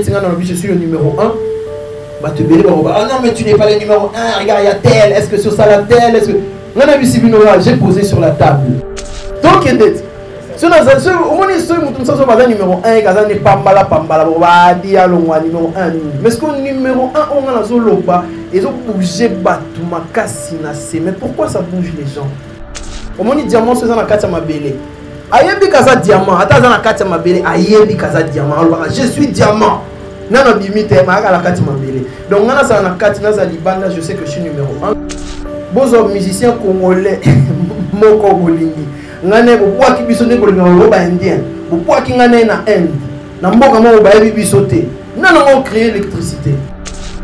Je suis le numéro 1. Bah, te bénir, ah non, mais tu n'es pas le numéro 1. Regarde, il y a tel. Est-ce que sur ça, la tel? Est-ce que. J'ai posé sur la table. Donc, au moins, il numéro 1, il n'est pas mal, numéro 1. Mais ce qu'on numéro 1, on a la ils ont bougé, mais pourquoi ça bouge les gens? Au moins, les diamants, c'est dans la carte à ma belle. Ayebi kaza diamant, attends, dans la carte à ma belle, ayebi kaza diamant. Je suis diamant. Non, non, bimite, ma la carte à ma belle. Donc, on a ça dans la carte, dans la Libana, je sais que je suis numéro 1. Bon, musicien congolais, moko bolingi. Ngane bopoa ki biso ne bolinga roba indien. Bopoa ki ngane na Inde. Na mboka mo ba yebi bisote. Non, on crée l'électricité.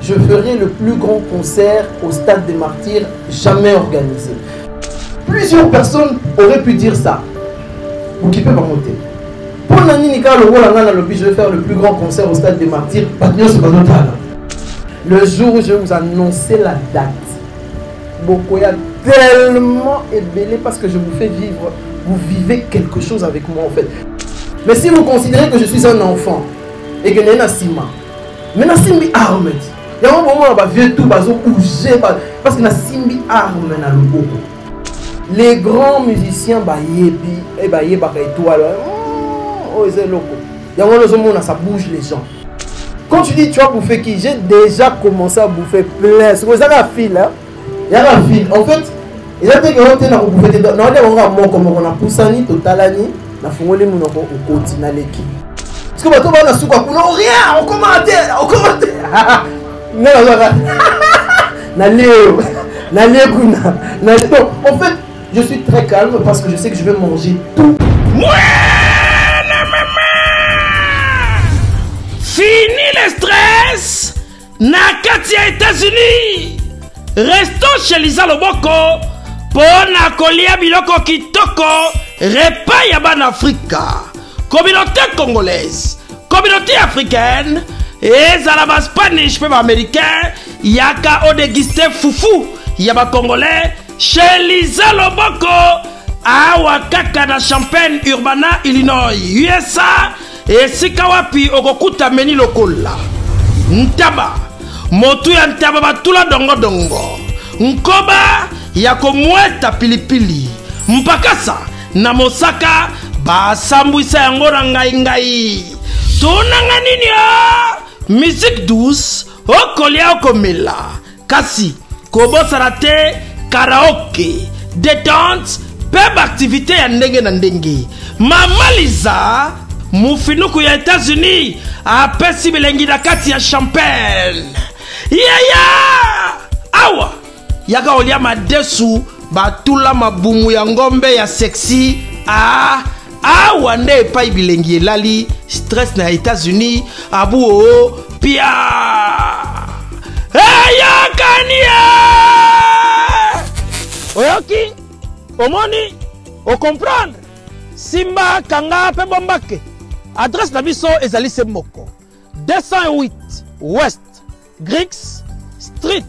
Je ferai le plus grand concert au stade des Martyrs jamais organisé. Plusieurs personnes auraient pu dire ça. Vous qui peut pas monter. Pour Nani Nika le rôle en lobby, je vais faire le plus grand concert au stade des Martyrs. Le jour où je vais vous annoncer la date. Bokoya tellement ébélé parce que je vous fais vivre, vous vivez quelque chose avec moi en fait. Mais si vous considérez que je suis un enfant et que Nena Sima, mais Nassimbi arme, il y a un moment où on va vieux tout bazo bouger parce que Nassimbi arme na le boko. Les grands musiciens bayebi et bayeba étoile, oh c'est loco. Il y a un moment où ça bouge les gens. Quand tu dis tu vas bouffer qui, j'ai déjà commencé à bouffer plein. C'est ça la file hein. Il y a la fille. En fait, il y a des gens qui ont bouffé. Non, on a poussani, totalani, on a fumé mon enfant au quotidien l'équipe. Parce que maintenant, on a souka pour non rien, on commente. En fait, je suis très calme parce que je sais que je vais manger tout. Fini le stress. Nakatia États-Unis. Restons chez Lisa Loboko pour Nakolia Biloko Kitoko, repas Yaban Africa, communauté congolaise, communauté africaine, et Zalaba Spanish, même américain, Yaka Odegiste Foufou, Yaba Congolais, chez Lisa Loboko, Awakaka na Champaign, Urbana, Illinois, USA, et Sikawapi, Ogokuta Meni Lokola, Ntaba. Motu ya ntaba batula dongo dongo. Nkoba ya komweta pilipili. Mpakasa na Mosaka basambwisa yango na ngai. Tunanga nini ya? Musique douce, okolia okomela. Kasi, kobosana te, karaoke, détente, peb activité ya ndenge na ndenge. Mama Liza, mufinuku ya États-Unis, apesi bilengi na kati ya Champagne. Awa yaka olia madesu batula mabumu ya ngombe ya sexy awa nde epai bilengi elali stress na États-Unis abu o pia yakania oyoki omoni o comprendre simba kanga pe bombake adresse na biso ezali se moko 208 West Griggs Street,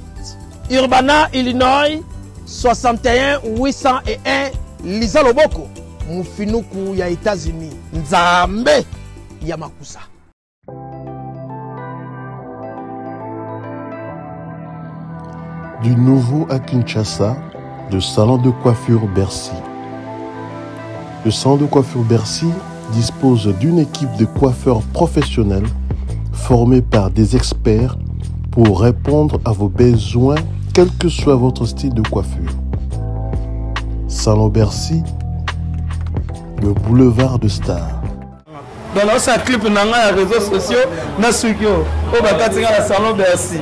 Urbana, Illinois, 61 801, Lisa Loboko, Mufinuku ya États-Unis, Nzambe Yamakusa. Du nouveau à Kinshasa, le salon de coiffure Bercy. Le salon de coiffure Bercy dispose d'une équipe de coiffeurs professionnels formés par des experts pour répondre à vos besoins, quel que soit votre style de coiffure. Salon Bercy, le boulevard de Stars. Dans notre clip, on a les réseaux sociaux, on a Salon Bercy.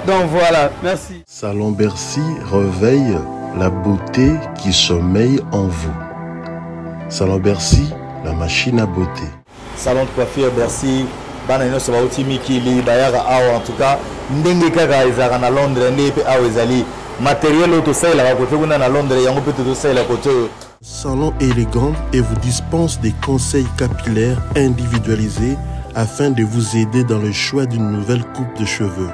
Donc voilà, merci. Salon Bercy réveille la beauté qui sommeille en vous. Salon Bercy, la machine à beauté. Salon de coiffure Bercy. Bana so bauti mikili bayara awa en tout cas ndenge kaka ezaka na Londres ndenge pe awa ezali matériel auto sala ka kote kuna na Londres yango pe to sala kote. Salon élégant et vous dispense des conseils capillaires individualisés afin de vous aider dans le choix d'une nouvelle coupe de cheveux,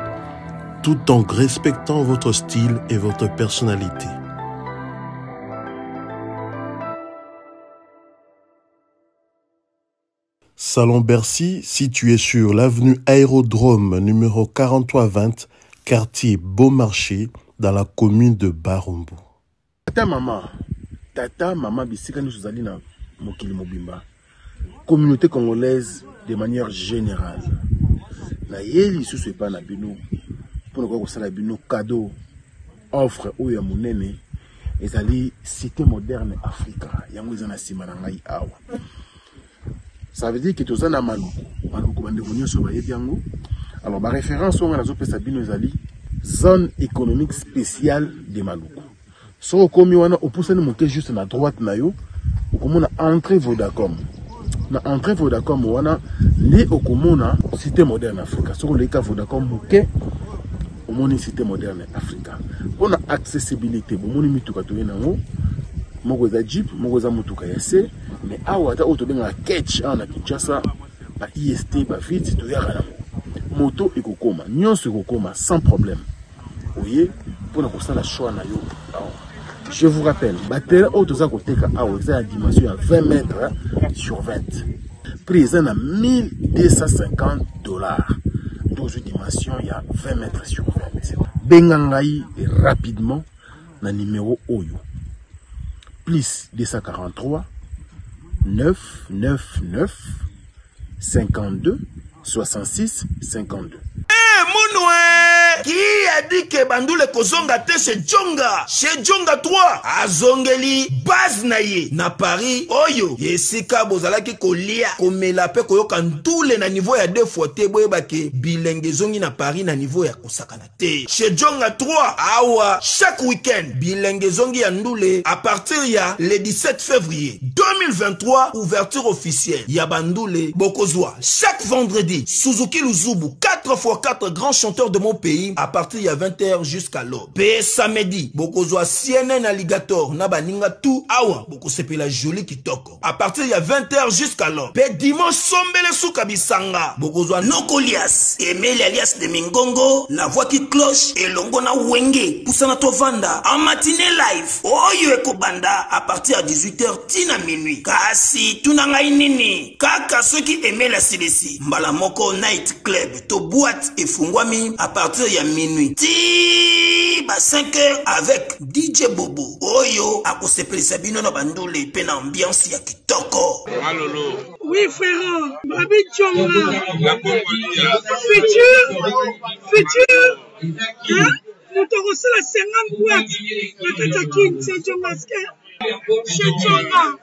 tout en respectant votre style et votre personnalité. Salon Bercy, situé sur l'avenue Aérodrome numéro 4320, quartier Beaumarchais, dans la commune de Barumbu. Tata maman bisika nous allons na mokili mobimba. Communauté congolaise de manière générale. Na yeli sous pas na bino pour nous faire bino cadeau offre ou ya monene ezali cité moderne Africa. Yango ezana sima na ngai awa. Ça veut dire que tous en a maluku bande venu sur ba yango. Alors ma référence on a zo pesa bino ezali zone économique spéciale de Maluku. So komi wana opusani monter juste na droite na yo, okomona entrée Vodacom. Na entrée Vodacom wana li okomona cité moderne Africa. So le ka Vodacom moke omoni cité moderne Africa. On a accessibilité, bomoni mituka to yenango. Moko za Jeep, moko za mutuka ya C, mais awa ta auto benga catch na Kinshasa ba IST ba vite to yaka moto ekokoma, nyonso ekokoma sans problème. Voyez, pour la choix na yo. Je vous rappelle, batterie auto za koteka awa za dimension à 20 mètres sur 20. Prix à $1250. Dans une dimension il y a 20 mètres sur 20. Bengangai rapidement na numéro Oyo. Plus 243 999 52 66 52. Mounoué qui a dit que Bandoule Kozonga te chez Djonga 3 azongeli base naye na Paris oyo yesika bozala ki kolia komela pe koyoka ntule na niveau ya 2 fois te boyeba ke bilenge zongi na Paris na niveau ya kosakana te chez Djonga 3 awa chaque week-end bilenge zongi ya ndule à partir ya le 17 février 2023 ouverture officielle ya Bandoule Bokozwa chaque vendredi Suzuki Luzubu 4x4 grands chanteurs de mon pays à partir de 20h jusqu'à l'aube. Pe samedi, bokozwa CNN Alligator na baninga tout awa bokosepe la jolie kitoko. À partir de 20h jusqu'à l'aube. Pe dimanche sombele souka bisanga. Bokozwa Nokolias, Emile alias de Mingongo, la voix qui cloche et longo na wenge poussana tovanda en matinée live. Oyo ekobanda à partir de 18h tina minuit. Kasi tunanga inini. Kaka ceux qui aimaient la CDC. Mbala moko night club to boîte et fungwami à partir de minuit. Ti ba 5h avec DJ Bobo. Oyo akosepeli sabino na bandole pe na ambiance ya kitoko. Malolo. Oui frère, Babi Djonga. Futur. Hein? Nous te reçons la 50 boîtes. La Katakin, c'est Djonga.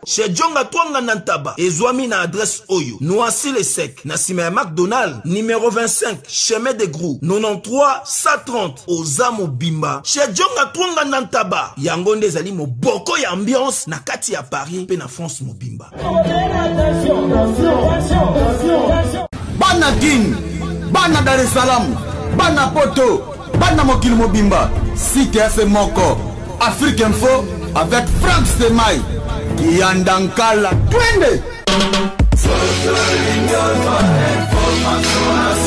Chez Djonga Twanga Nantaba, Ezwami na adresse Oyo, Noisy le Sec, Nassima McDonald, numéro 25, chemin de Grou, 93 130, Ozamo Bimba. Chez Djonga Twanga Nantaba, Yangonde Zali mo boko ya ambiance, na kati ya Paris, pe na France mo Bimba. Bana King, Bana Dar es Salaam, Bana Poto, Bana Mokil Mobimba, CTF Moko, Afrique Info, avec Frank Stemai, Yandankala, Twende,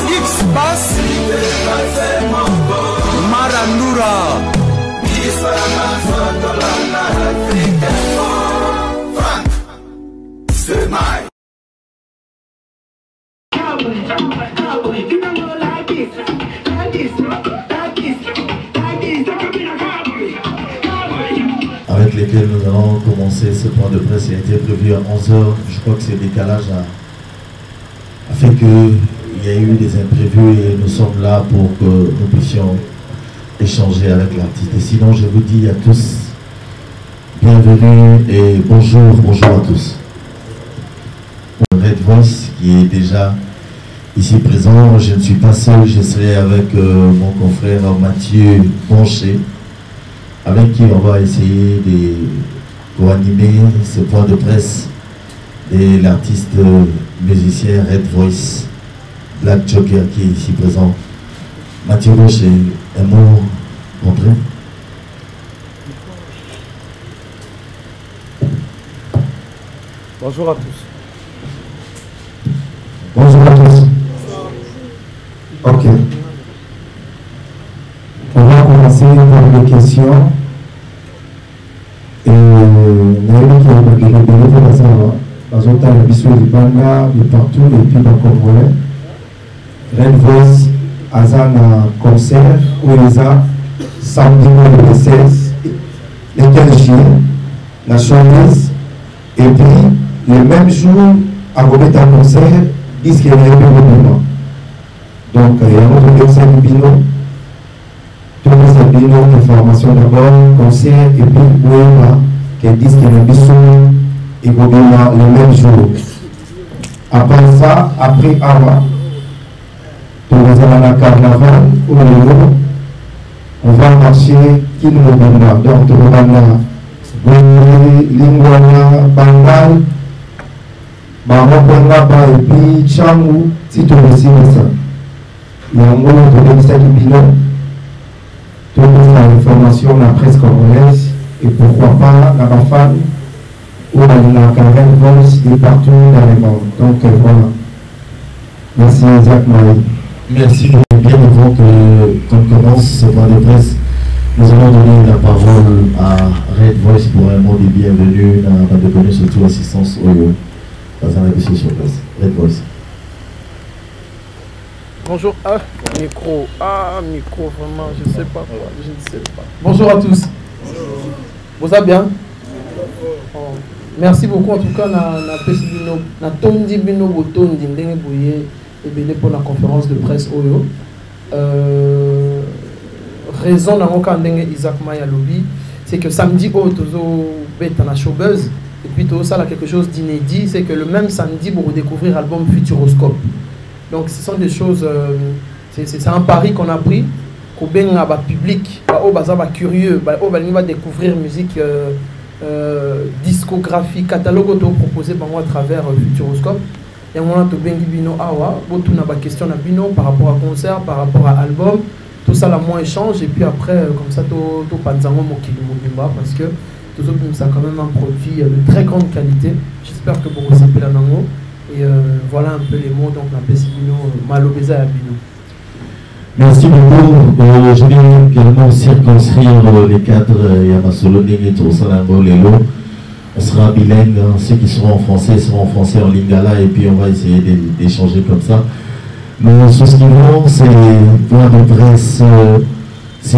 X-Bass, Marandura, Frank Stemai. Avec lesquels nous allons commencer ce point de presse. Il a été prévu à 11h. Je crois que ce décalage a fait qu'il y a eu des imprévus et nous sommes là pour que nous puissions échanger avec l'artiste. Et sinon, je vous dis à tous, bienvenue et bonjour à tous. Red Voice qui est déjà ici présent. Je ne suis pas seul, je serai avec mon confrère Mathieu Ponché, avec qui on va essayer de co-animer ce point de presse de l'artiste musicien Red Voice, Black Joker, qui est ici présent. Mathieu Roche et un mot rentré. Bonjour à tous. Bonjour à tous. Ok. On va commencer par les questions. Bazota le Bissou Libanda, de partout, et puis dans Congolais. Red Voice, Azan un concert, où ils ont samedi le 16, le 15 juillet, la Chauvaise, et puis le même jour, à remettre un concert, disque et réunion. Donc, il y a un autre concert du Bino. Tout ça, Bino, information d'abord, concert, et puis, oui, qui disent qu'il y a un bisou et qu'on le même jour. Après ça, après Awa, pour les à la carnaval, au niveau, on va marcher qui nous mobile. Donc, on va Lingwana, Bangal, Marokanga, et puis Changu, si tu veux aussi ça. Il y a un mot de ça qui bino. Toute l'information de la presse congolaise. Et pourquoi pas la Bafan ou la Karen Voice et partout dans le monde. Donc voilà. Merci Isaac Maï. Merci beaucoup. Bien avant qu'on commence ce point de presse, nous allons donner la parole à Red Voice pour un mot de bienvenue dans de donner surtout assistance dans un ABC sur place. Red Voice. Bonjour. Micro, vraiment, je ne sais pas quoi. Je ne sais pas. Bonjour à tous. Vous allez bien? Merci beaucoup en tout cas na tondi bino botondi ndenge boye ebele pour la conférence de presse oyo. Raison na ngoka ndenge Isaac Maya lobby, c'est que samedi oyo tozo beta na showbuzz et puis tout ça là quelque chose d'inédit, c'est que le même samedi pour redécouvrir l'album Futuroscope. Donc ce sont des choses c'est un pari qu'on a pris. Kobenga ba public, ba o baza ba curieux, ba o ba va découvrir musique discographie, catalogue auto proposé par moi à travers Futuroscope. Et on a to bengi bino awa, botu na ba question na bino par rapport à concert, par rapport à album, tout ça la moins échange et puis après comme ça to panzango mokili mobimba parce que tout ça quand même un produit de très grande qualité. J'espère que vous recevez la nango et voilà un peu les mots donc la Bino malobeza ya bino. Merci beaucoup. Je viens également circonscrire les cadres Yamasolo Nengeto Salango Lelo. On sera bilingue, ceux qui seront en français seront en français en lingala et puis on va essayer d'échanger comme ça. Nous souscrivons ces points de presse, c'est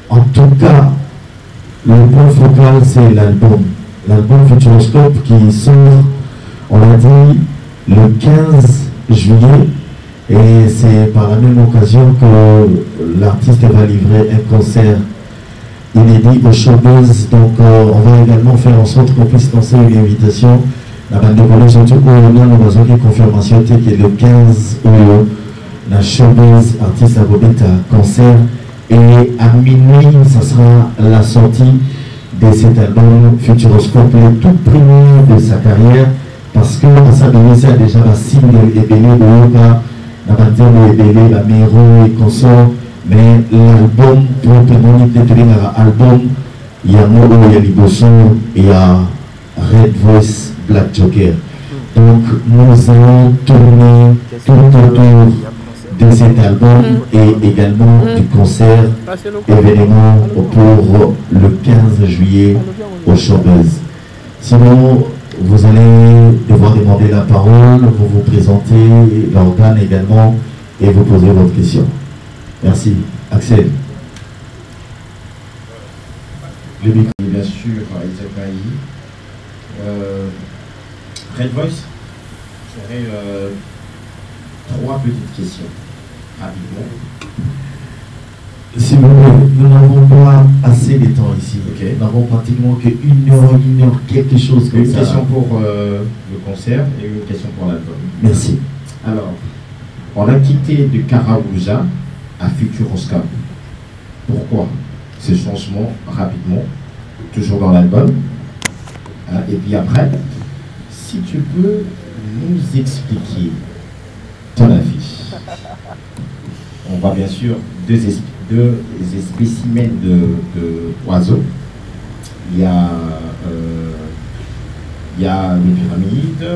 en tout cas le point focal c'est l'album Futuroscope qui sort, on l'a dit, le 15 juillet. Et c'est par la même occasion que l'artiste va livrer un concert inédit au Showbuzz. Donc on va également faire en sorte qu'on puisse lancer une invitation. La bande de collège, surtout qu'on a une confirmation qui est le 15 au la Showbuzz, artiste à Robeta concert. Et à minuit, ça sera la sortie de cet album Futuroscope, le tout premier de sa carrière. Parce que ça a déjà la cible et béné de Yoga. La Mero et consort, mais l'album, proprement dit, l'album, il y a Moro, il y a Liboso, il y a Red Voice, Black Joker. Donc nous allons tourner tout autour de cet album et également du concert événement pour le 15 juillet au Showbuzz. Sinon, vous allez devoir demander la parole, vous vous présenter l'organe également et vous poser votre question. Merci. Axel. Le micro, bien sûr, Isaac Maï. Red Voice, j'aurais 3 petites questions, rapidement. Si vous voulez, nous n'avons pas assez de temps ici. Okay. Nous n'avons pratiquement que 1 heure, quelque chose comme ça. Une question pour le concert et une question pour l'album. Merci. Alors, on a quitté de Karawuza à Futuroscope. Pourquoi ce changement rapidement, toujours dans l'album? Et puis après, si tu peux nous expliquer ton affiche. On voit bien sûr deux spécimens d'oiseaux. Il y a les pyramides,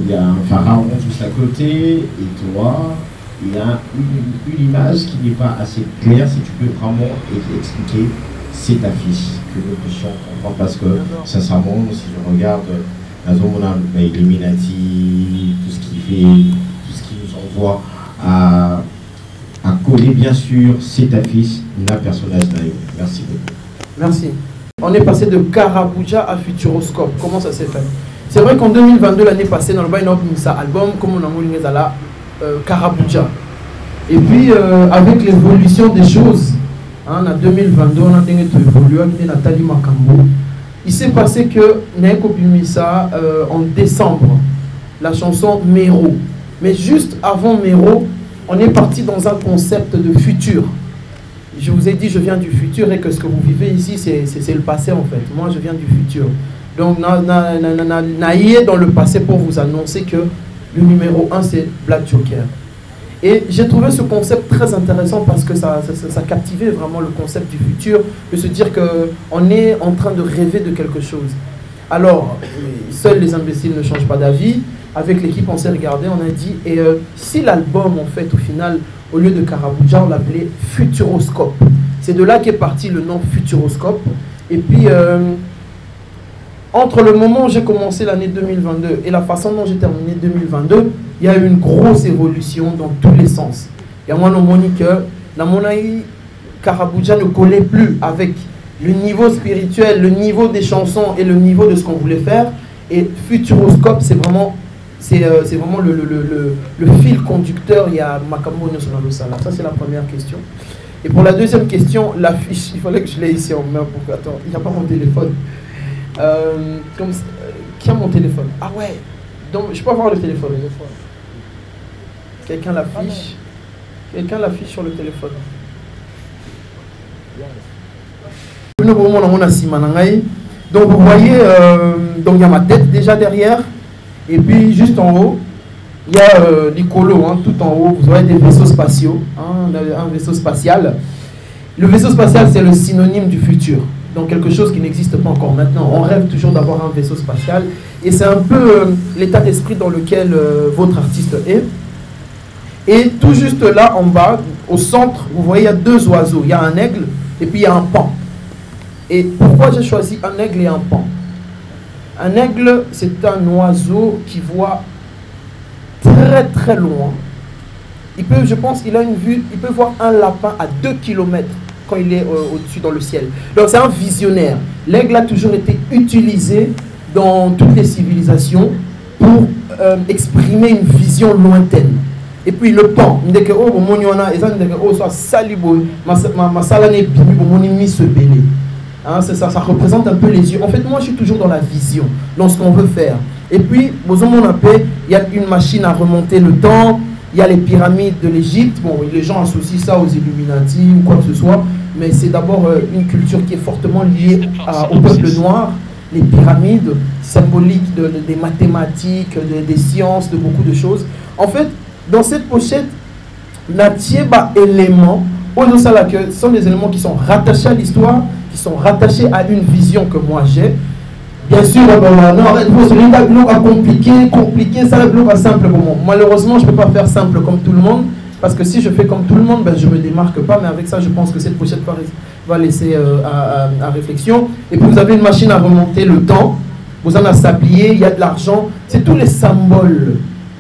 il y a un pharaon juste à côté, et toi, il y a une image qui n'est pas assez claire. Si tu peux vraiment expliquer cette affiche, que nous puissions comprendre, parce que sincèrement, si je regarde Illuminati, tout ce qui nous envoie à coller bien sûr cet affiche d'un personnage d'ailleurs. Merci beaucoup. Merci. On est passé de Karabuja à Futuroscope. Comment ça s'est fait? C'est vrai qu'en 2022, l'année passée, dans le bain, on a un album comme on a mis à Karabuja. Et puis, avec l'évolution des choses, en 2022, on a évolué avec Nathalie Makambo. Il s'est passé que Neko Bimisa en décembre, la chanson Méro. Mais juste avant Méro, on est parti dans un concept de futur. Je vous ai dit, je viens du futur et que ce que vous vivez ici, c'est le passé en fait. Moi, je viens du futur. Donc, naïe dans le passé pour vous annoncer que le numéro 1, c'est Black Joker. Et j'ai trouvé ce concept très intéressant parce que ça captivait vraiment le concept du futur, de se dire qu'on est en train de rêver de quelque chose. Alors, seuls les imbéciles ne changent pas d'avis. Avec l'équipe, on s'est regardé, on a dit, et si l'album, en fait, au final, au lieu de Karabuja, on l'appelait Futuroscope. C'est de là qu'est parti le nom Futuroscope. Et puis, entre le moment où j'ai commencé l'année 2022 et la façon dont j'ai terminé 2022, il y a eu une grosse évolution dans tous les sens. Il y a moi, Monique, Karabuja ne collait plus avec le niveau spirituel, le niveau des chansons et le niveau de ce qu'on voulait faire. Et Futuroscope, c'est vraiment le fil conducteur. Il y a Makambo National Sala. Ça, c'est la première question. Et pour la deuxième question, l'affiche, il fallait que je l'ai ici en main pour attends, il n'y a pas mon téléphone. Qui a mon téléphone? Ah ouais, donc je peux avoir le téléphone. Quelqu'un l'affiche? Quelqu'un l'affiche sur le téléphone? Donc vous voyez, donc il y a ma tête déjà derrière, et puis juste en haut, il y a l'icolo, tout en haut, vous voyez des vaisseaux spatiaux, un vaisseau spatial. Le vaisseau spatial, c'est le synonyme du futur. Donc quelque chose qui n'existe pas encore maintenant. On rêve toujours d'avoir un vaisseau spatial. Et c'est un peu l'état d'esprit dans lequel votre artiste est. Et tout juste là, en bas, au centre, vous voyez, il y a deux oiseaux. Il y a un aigle et puis il y a un paon. Et pourquoi j'ai choisi un aigle et un paon? Un aigle, c'est un oiseau qui voit très très loin. Il peut, je pense, il a une vue, il peut voir un lapin à 2 km quand il est au-dessus dans le ciel. Donc c'est un visionnaire. L'aigle a toujours été utilisé dans toutes les civilisations pour exprimer une vision lointaine. Et puis le paon, ça représente un peu les yeux. En fait, moi je suis toujours dans la vision, dans ce qu'on veut faire. Et puis, il y a une machine à remonter le temps. Il y a les pyramides de l'Égypte. Bon, les gens associent ça aux Illuminati ou quoi que ce soit, mais c'est d'abord une culture qui est fortement liée au peuple noir. Les pyramides symboliques des mathématiques, des sciences, de beaucoup de choses. En fait, dans cette pochette, Natieba éléments, ce sont des éléments qui sont rattachés à l'histoire, qui sont rattachés à une vision que moi j'ai. Bien sûr, celui-là, bloc à compliqué, ça, le bloc à simple pour moi. Malheureusement, je ne peux pas faire simple comme tout le monde, parce que si je fais comme tout le monde, ben, je ne me démarque pas, mais avec ça, je pense que cette pochette va laisser à réflexion. Et puis, vous avez une machine à remonter le temps, vous en avez sablier, il y a de l'argent, c'est tous les symboles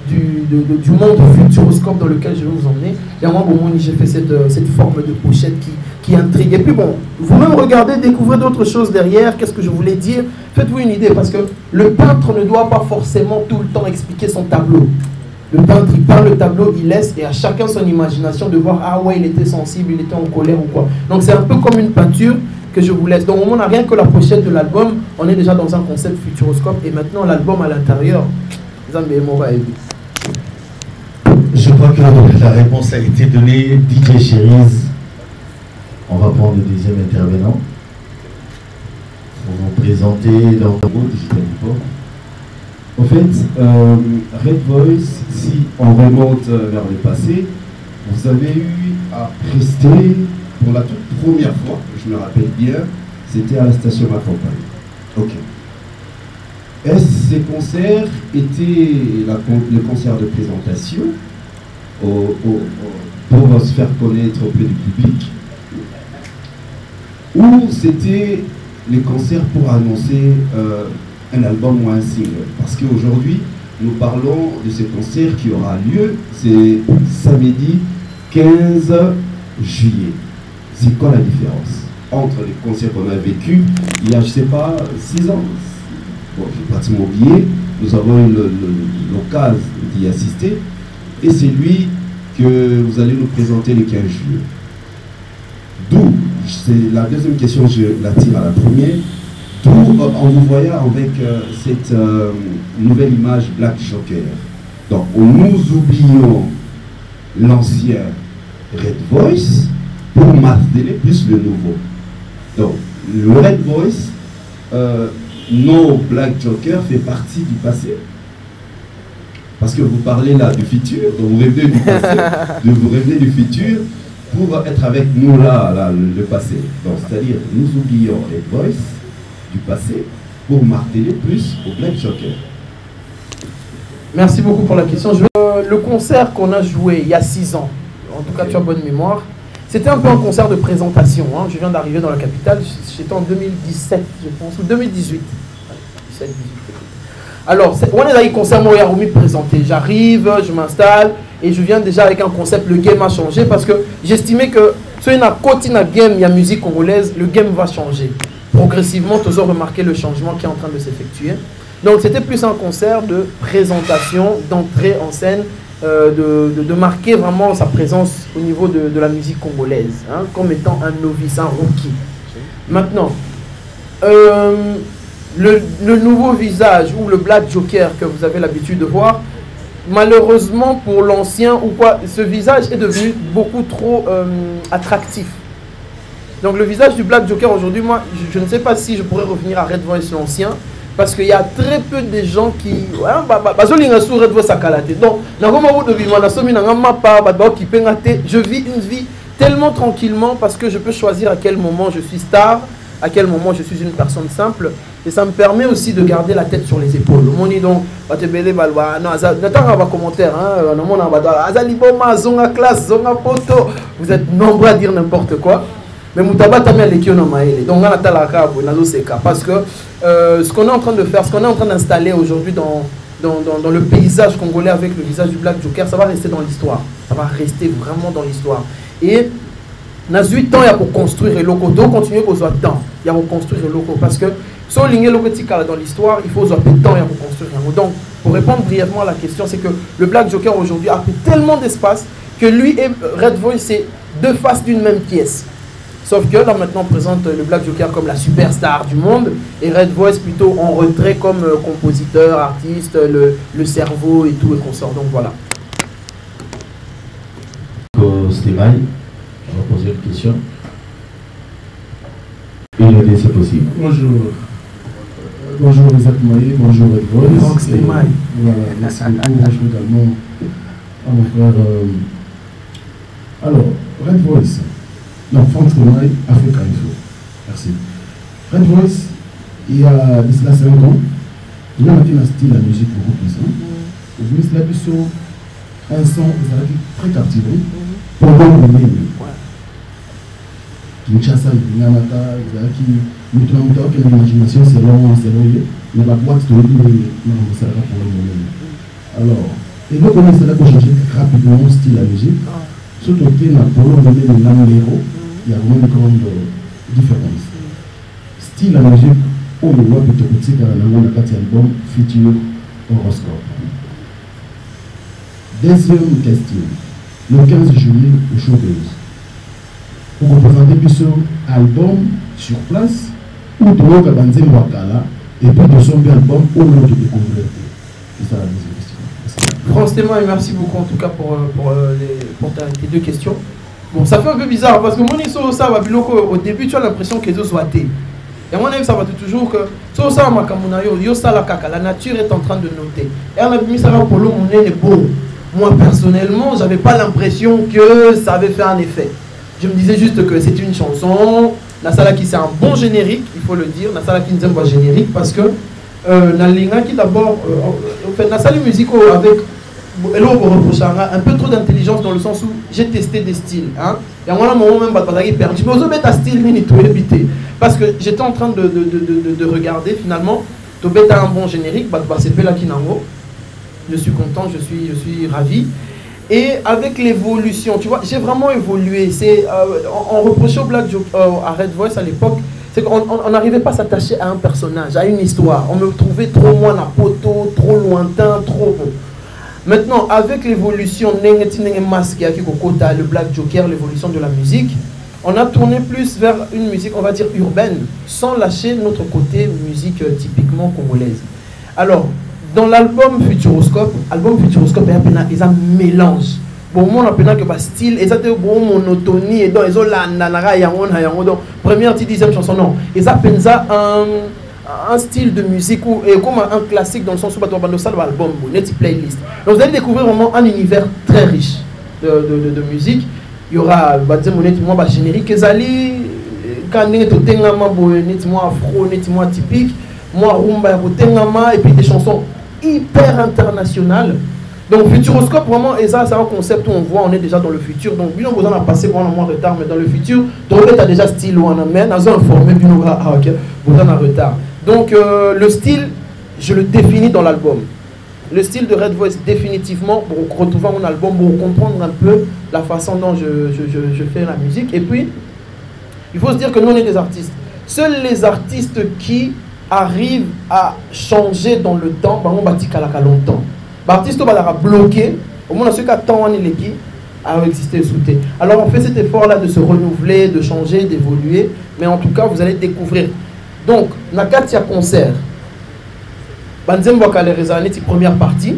du monde futuroscope dans lequel je vais vous emmener. Et moi, bon, j'ai fait cette forme de pochette qui intrigue. Et puis bon, vous-même regardez, découvrez d'autres choses derrière. Qu'est-ce que je voulais dire? Faites-vous une idée, parce que le peintre ne doit pas forcément tout le temps expliquer son tableau. Le peintre, il peint le tableau, il laisse, et à chacun son imagination de voir, ah ouais, il était sensible, il était en colère ou quoi. Donc c'est un peu comme une peinture que je vous laisse. Donc on n'a rien que la pochette de l'album, on est déjà dans un concept futuroscope, et maintenant l'album à l'intérieur, je crois que la réponse a été donnée. DJ Cherise, on va prendre le deuxième intervenant pour vous présenter leur robot Digital Hip-Hop. En fait, Red Voice, si on remonte vers le passé, vous avez eu à prester pour la toute première fois, je me rappelle bien, c'était à la station Ma Campagne. Ok. Ces concerts étaient le concert de présentation pour se faire connaître auprès du public, ou c'était les concerts pour annoncer un album ou un single. Parce qu'aujourd'hui, nous parlons de ce concert qui aura lieu, c'est samedi 15 juillet. C'est quoi la différence entre les concerts qu'on a vécu il y a, je sais pas, 6 ans? Bon, j'ai pratiquement oublié, nous avons eu l'occasion d'y assister, et c'est lui que vous allez nous présenter le 15 juillet. D'où, c'est la deuxième question, je la tire à la première, d'où en vous voyant avec cette nouvelle image Black Joker. Donc, nous oublions l'ancien Red Voice pour marteler plus le nouveau. Donc, le Red Voice, non Black Joker fait partie du passé. Parce que vous parlez là du futur, donc vous revenez du passé, vous revenez du futur pour être avec nous là le passé. Donc, c'est-à-dire, nous oublions Red Voice du passé pour marteler plus au Black Joker. Merci beaucoup pour la question. Le concert qu'on a joué il y a 6 ans, en tout cas tu as bonne mémoire, c'était un peu un concert de présentation. Hein. Je viens d'arriver dans la capitale, j'étais en 2017, je pense, ou 2018. 17, 18. Alors, on est dans le concert Moyaroumi présenté. J'arrive, je m'installe et je viens déjà avec un concept. Le game a changé parce que j'estimais que si on a côté dans game, il y a musique congolaise, le game va changer. Progressivement, tous ont remarqué le changement qui est en train de s'effectuer. Donc, c'était plus un concert de présentation, d'entrée en scène, de marquer vraiment sa présence au niveau de la musique congolaise, hein, comme étant un novice, un rookie. Maintenant, le nouveau visage ou le Black Joker que vous avez l'habitude de voir, malheureusement pour l'ancien ou quoi, ce visage est devenu beaucoup trop attractif. Donc le visage du Black Joker aujourd'hui, moi, je ne sais pas si je pourrais revenir à Red Voice l'ancien, parce qu'il y a très peu de gens qui... Donc, je vis une vie tellement tranquillement parce que je peux choisir à quel moment je suis star, à quel moment je suis une personne simple. Et ça me permet aussi de garder la tête sur les épaules. Donc, vous êtes nombreux à dire n'importe quoi. Mais donc parce que ce qu'on est en train de faire, ce qu'on est en train d'installer aujourd'hui dans le paysage congolais avec le visage du Black Joker, ça va rester dans l'histoire. Ça va rester vraiment dans l'histoire. Et on a 8 ans pour construire les locaux. Donc continuer pour avoir temps. Il y a pour construire les locaux. Parce que si on ligne dans l'histoire, il faut avoir temps pour construire. Donc pour répondre brièvement à la question, c'est que le Black Joker aujourd'hui a pris tellement d'espace que lui et Red Voice, c'est deux faces d'une même pièce. Sauf que là maintenant on présente le Black Joker comme la superstar du monde et Red Voice plutôt en retrait comme compositeur, artiste, le cerveau et tout et qu'on sort. Donc voilà. Stémaï, on va poser une question. Une idée c'est possible. Bonjour. Bonjour Isaac Maï, bonjour Red Voice. Donc Stémaï. Voilà, merci beaucoup. Bonjour également à mon frère. Alors, Red Voice. Non, Franck Stémaï, Africa Info. Merci. Red Voice, il y a cela 5 ans, il y a un style de musique beaucoup puissant. Au bout de la un son très captivant. Pendant le même. Kinshasa, Yanaka, Izaki, nous avons une imagination selon lui, mais la boîte de lui, nous avons ça pour le moment. Alors, et donc on essaie de changer rapidement le style de la musique. Surtout que pour le moment, il y a vraiment une grande différence. Style de la musique, on le voit plutôt petit car on a un album Future Horoscope. Deuxième question. Le 15 juillet au Showbiz. Pour représenter plus un album sur place ou de l'autre Banzé Wakala et puis de son album ou l'autre découverte. C'est ça la deuxième question. Franchement, merci beaucoup en tout cas pour tes deux questions. Bon, ça fait un peu bizarre parce que mon histoire, ça va au début, tu as l'impression que les autres sont athées. Et moi, ça va toujours que la nature est en train de noter. Et on a mis ça pour l'eau, mon nez est beau. Moi, personnellement, je n'avais pas l'impression que ça avait fait un effet. Je me disais juste que c'était une chanson. Nasala qui c'est un bon générique, il faut le dire. Nasala qui nous aime pas générique parce que Nalinga qui d'abord, fait Nasala musique avec un peu trop d'intelligence dans le sens où j'ai testé des styles. Hein? Et à un moment même, je perdu. Mais je vais mettre un style mini tout éviter. Parce que j'étais en train de regarder finalement. Tobet a un bon générique, je suis content, je suis ravi. Et avec l'évolution, tu vois, j'ai vraiment évolué. On reprochait au Black Joker, à Red Voice à l'époque, c'est qu'on n'arrivait pas à s'attacher à un personnage, à une histoire. On me trouvait trop moins à poto, trop lointain, trop bon. Maintenant, avec l'évolution, le Black Joker, l'évolution de la musique, on a tourné plus vers une musique, on va dire, urbaine, sans lâcher notre côté musique typiquement congolaise. Alors, dans l'album Futuroscope, il y a un mélange. Bon, on a que le style, il y a une monotonie, il y a première, dixième chanson, non. Il y a un style de musique comme un classique dans le sens où tu as un album, une playlist. Donc vous allez découvrir vraiment un univers très riche de musique. Il y aura un générique, quand tu as afro, typique, rumba, et puis des chansons hyper internationales. Donc Futuroscope, vraiment, et ça c'est un concept où on voit, on est déjà dans le futur. Donc bien vous en a passé pour un mois de retard, mais dans le futur, tu as déjà style où on amène, on a informé, vous en a retard. Donc le style, je le définis dans l'album. Le style de Red Voice, définitivement, pour retrouver mon album, pour comprendre un peu la façon dont je fais la musique. Et puis, il faut se dire que nous, on est des artistes. Seuls les artistes qui arrivent à changer dans le temps, on va dire longtemps. L'artiste va bloquer, au moins ceux qui attendent l'équipe à exister sous thé. Alors on fait cet effort-là de se renouveler, de changer, d'évoluer, mais en tout cas, vous allez découvrir. Donc, Nakatia concert. Banzembo Kalerezane, c'est la première partie.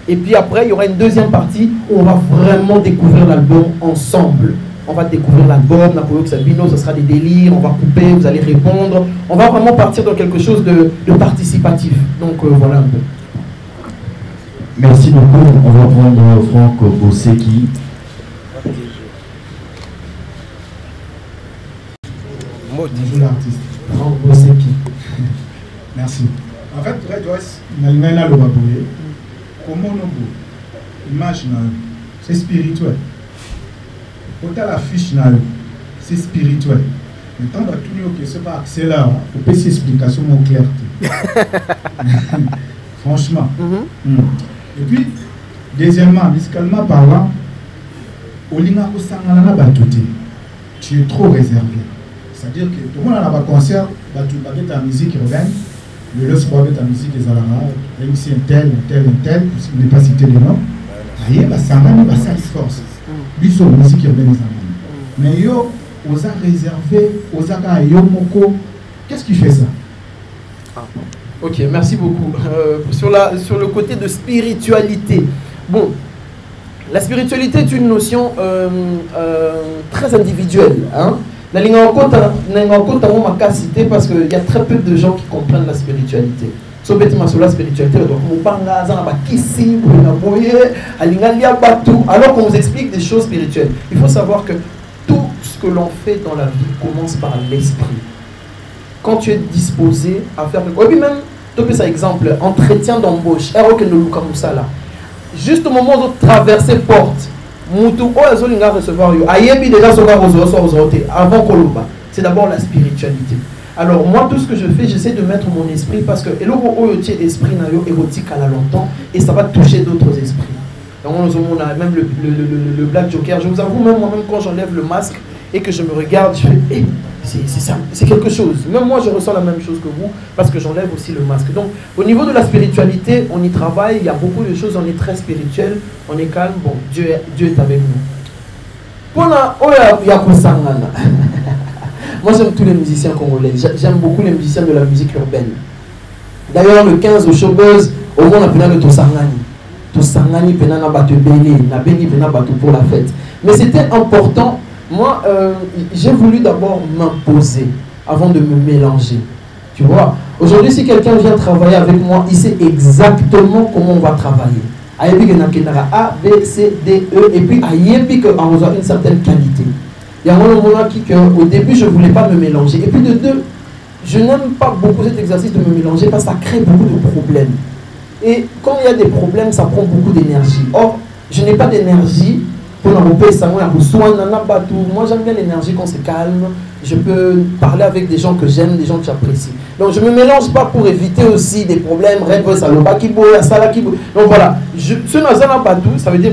Et puis après, il y aura une deuxième partie où on va vraiment découvrir l'album ensemble. On va découvrir l'album, Napoléon Sabino, ce sera des délires, on va couper, vous allez répondre. On va vraiment partir dans quelque chose de participatif. Donc voilà un peu. Merci beaucoup. On va prendre Franck Bosseki. Bonjour l'artiste. Franck Bosseki. Merci. En fait, Red Voice, comment on image, c'est spirituel. Quand tu as l'affiche, c'est spirituel. Mais tant que tu c'est pas accéléré, il faut pas explication mon clarté. Franchement. Et puis, deuxièmement, musicalement parlant, tu es trop réservé. C'est-à-dire que tout le monde a un concert, tu as ta musique urbaine. Le lot soit avec ta musique des Alara, ici un tel, si vous ne pas citer les noms, il va ça force. Bisous, musique urbaine des Alara. Mais yo, aux a réservé, aux a yomoko, qu'est-ce qui fait ça? Ok, merci beaucoup. Sur le côté de spiritualité, bon, la spiritualité est une notion très individuelle, hein? Parce qu'il y a très peu de gens qui comprennent la spiritualité. Sur la spiritualité, alors qu'on vous explique des choses spirituelles. Il faut savoir que tout ce que l'on fait dans la vie commence par l'esprit. Quand tu es disposé à faire... Oui, puis même, tu peux ça exemple, entretien d'embauche, juste au moment de traverser porte, recevoir avant Koloba, c'est d'abord la spiritualité. Alors moi tout ce que je fais, j'essaie de mettre mon esprit parce que esprit érotique à la longtemps et ça va toucher d'autres esprits. Donc on a même le Black Joker. Je vous avoue, même moi-même quand j'enlève le masque et que je me regarde, je fais hey, c'est quelque chose. Même moi je ressens la même chose que vous parce que j'enlève aussi le masque. Donc au niveau de la spiritualité, on y travaille, il y a beaucoup de choses, on est très spirituel, on est calme, bon, Dieu est avec nous. Moi j'aime tous les musiciens congolais, j'aime beaucoup les musiciens de la musique urbaine. D'ailleurs le 15 au Showbuzz, au moins on a le Tosangani. Tosangani penana batu belé, na beni penana batu pour la fête. Mais c'était important. Moi, j'ai voulu d'abord m'imposer avant de me mélanger. Tu vois, aujourd'hui, si quelqu'un vient travailler avec moi, il sait exactement comment on va travailler. A, B, C, D, E, et puis on a une certaine qualité. Il y a un moment qui, au début, je ne voulais pas me mélanger. Et puis de deux, je n'aime pas beaucoup cet exercice de me mélanger parce que ça crée beaucoup de problèmes. Et quand il y a des problèmes, ça prend beaucoup d'énergie. Or, je n'ai pas d'énergie Pour moi j'aime bien l'énergie quand c'est calme. Je peux parler avec des gens que j'aime, des gens que j'apprécie. Donc je ne me mélange pas pour éviter aussi des problèmes. Donc voilà, ça veut dire